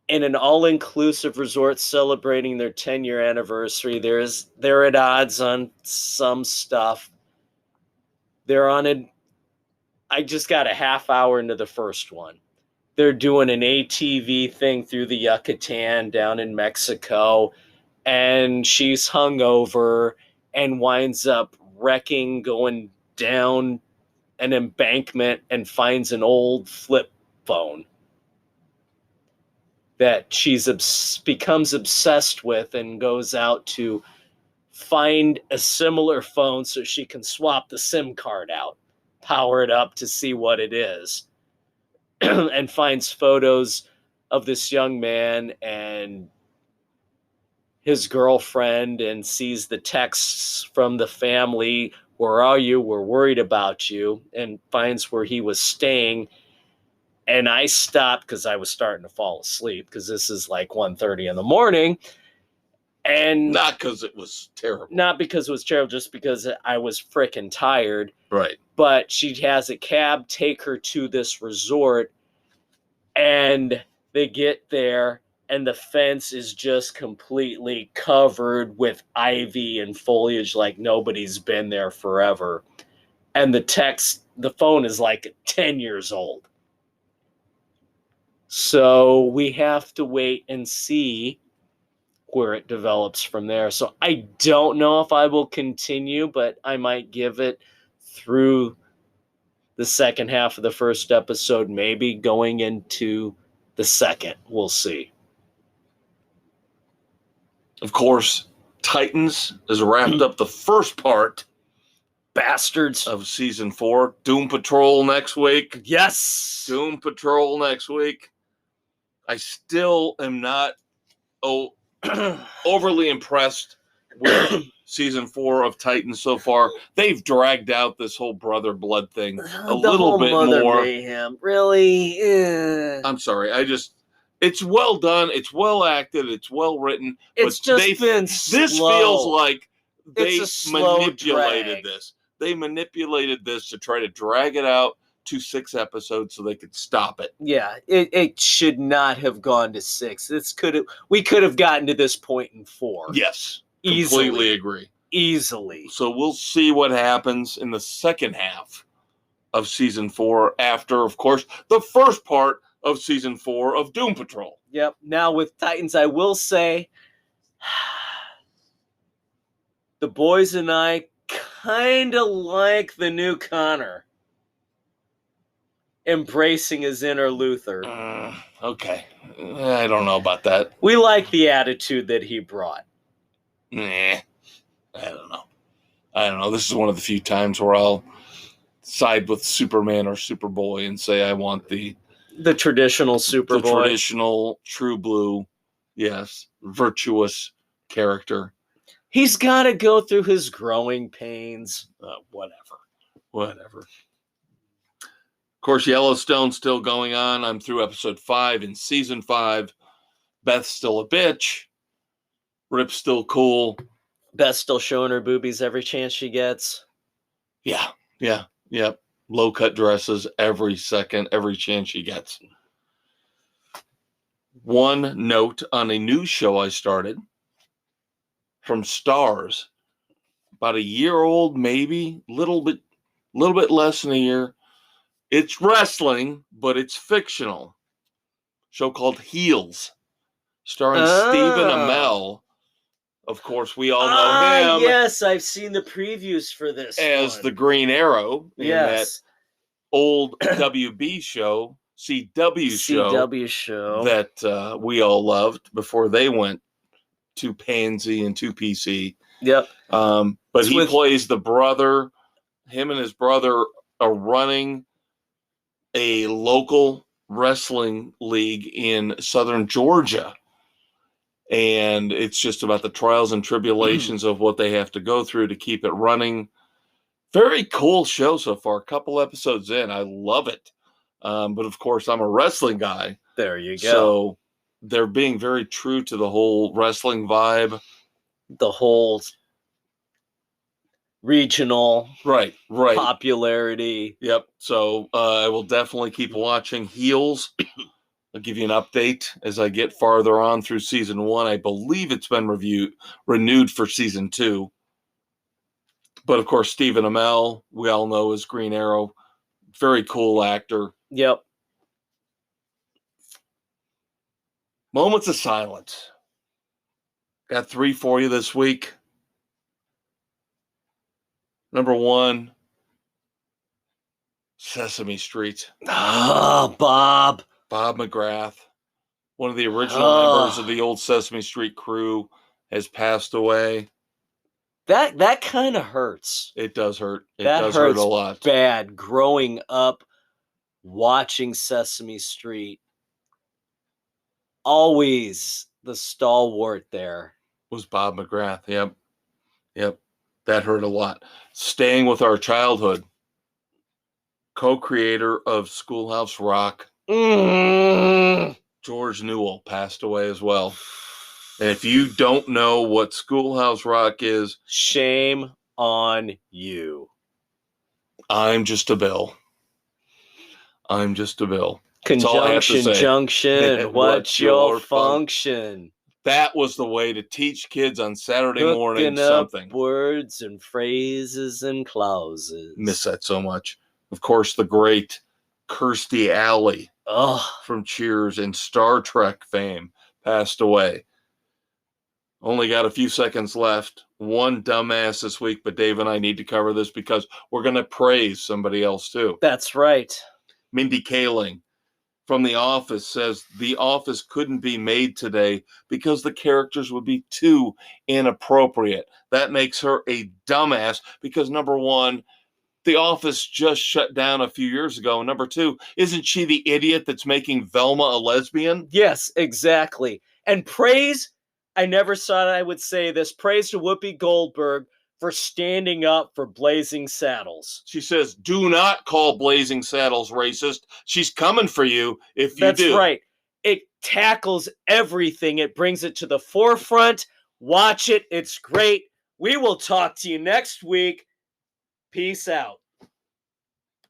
in an all-inclusive resort celebrating their 10-year anniversary. They're at odds on some stuff. I just got a half hour into the first one. They're doing an ATV thing through the Yucatan down in Mexico, and she's hungover and winds up wrecking, going down an embankment, and finds an old flip phone that becomes obsessed with, and goes out to find a similar phone so she can swap the SIM card out, power it up to see what it is, and finds photos of this young man and his girlfriend, and sees the texts from the family. Where are you? We're worried about you. And finds where he was staying. And I stopped because I was starting to fall asleep, because this is like 1:30 in the morning. And Not because it was terrible. not because it was terrible, just because I was freaking tired. Right. But she has a cab take her to this resort, and they get there, and the fence is just completely covered with ivy and foliage, like nobody's been there forever. And the phone is like 10 years old. So we have to wait and see where it develops from there. So I don't know if I will continue, but I might give it through the second half of the first episode, maybe going into the second. We'll see. Of course, Titans has wrapped up the first part Bastards. of season 4. Doom Patrol next week. Yes. Doom Patrol next week. I still am not overly impressed with season 4 of Titans so far. They've dragged out this whole brother blood thing a little bit more. Mayhem. Really? I'm sorry. It's well done. It's well acted. It's well written. It's but just been This slow. feels like they It's a slow manipulated drag. this. They manipulated this to try to drag it out to 6 episodes so they could stop it. Yeah, it should not have gone to 6. We could have gotten to this point in 4. Yes. Easily. Completely agree. Easily. So we'll see what happens in the second half of season 4 after, of course, the first part of season 4 of Doom Patrol. Yep. Now with Titans, I will say the boys and I kind of like the new Connor embracing his inner Luther. Okay. I don't know about that. We like the attitude that he brought. Nah. I don't know. This is one of the few times where I'll side with Superman or Superboy and say I want the traditional Superboy. Traditional true blue, yes, virtuous character. He's got to go through his growing pains. Whatever. Of course, Yellowstone's still going on. I'm through episode 5 in season 5. Beth's still a bitch. Rip's still cool. Beth's still showing her boobies every chance she gets. Yeah. Low cut dresses every second, every chance she gets. One note on a news show I started from Stars, about a year old, maybe little bit less than a year. It's wrestling, but it's fictional. Show called Heels, starring Stephen Amell. Of course, we all know him. Yes, I've seen the previews for this as the Green Arrow in that old WB show, CW show that we all loved before they went to Pansy and to PC. Yep. But he plays the brother. Him and his brother are running a local wrestling league in southern Georgia. And it's just about the trials and tribulations of what they have to go through to keep it running. Very cool show so far. A couple episodes in. I love it. But of course, I'm a wrestling guy. There you go. So they're being very true to the whole wrestling vibe. The whole regional right popularity. Yep. So I will definitely keep watching Heels. I'll give you an update as I get farther on through season 1. I believe it's been renewed for season 2. But of course, Stephen Amell, we all know as Green Arrow. Very cool actor. Yep. Moments of silence. Got 3 for you this week. Number 1, Sesame Street. Oh, Bob McGrath, one of the original members of the old Sesame Street crew, has passed away. That kind of hurts. It does hurt. It does hurt a lot. Bad growing up, watching Sesame Street. Always the stalwart there was Bob McGrath. Yep. That hurt a lot. Staying with our childhood. Co-creator of Schoolhouse Rock. George Newell passed away as well. And if you don't know what Schoolhouse Rock is, shame on you. I'm just a bill. Conjunction, junction, what's your function? That was the way to teach kids on Saturday morning something. Words and phrases and clauses. Miss that so much. Of course, the great Kirstie Alley from Cheers and Star Trek fame passed away. Only got a few seconds left. One dumbass this week, but Dave and I need to cover this because we're going to praise somebody else too. That's right. Mindy Kaling from The Office says The Office couldn't be made today because the characters would be too inappropriate. That makes her a dumbass because, number 1, The Office just shut down a few years ago. And number 2, isn't she the idiot that's making Velma a lesbian? Yes, exactly. And praise, I never thought I would say this, praise to Whoopi Goldberg for standing up for Blazing Saddles. She says, do not call Blazing Saddles racist. She's coming for you if you do. That's right. It tackles everything. It brings it to the forefront. Watch it. It's great. We will talk to you next week. Peace out.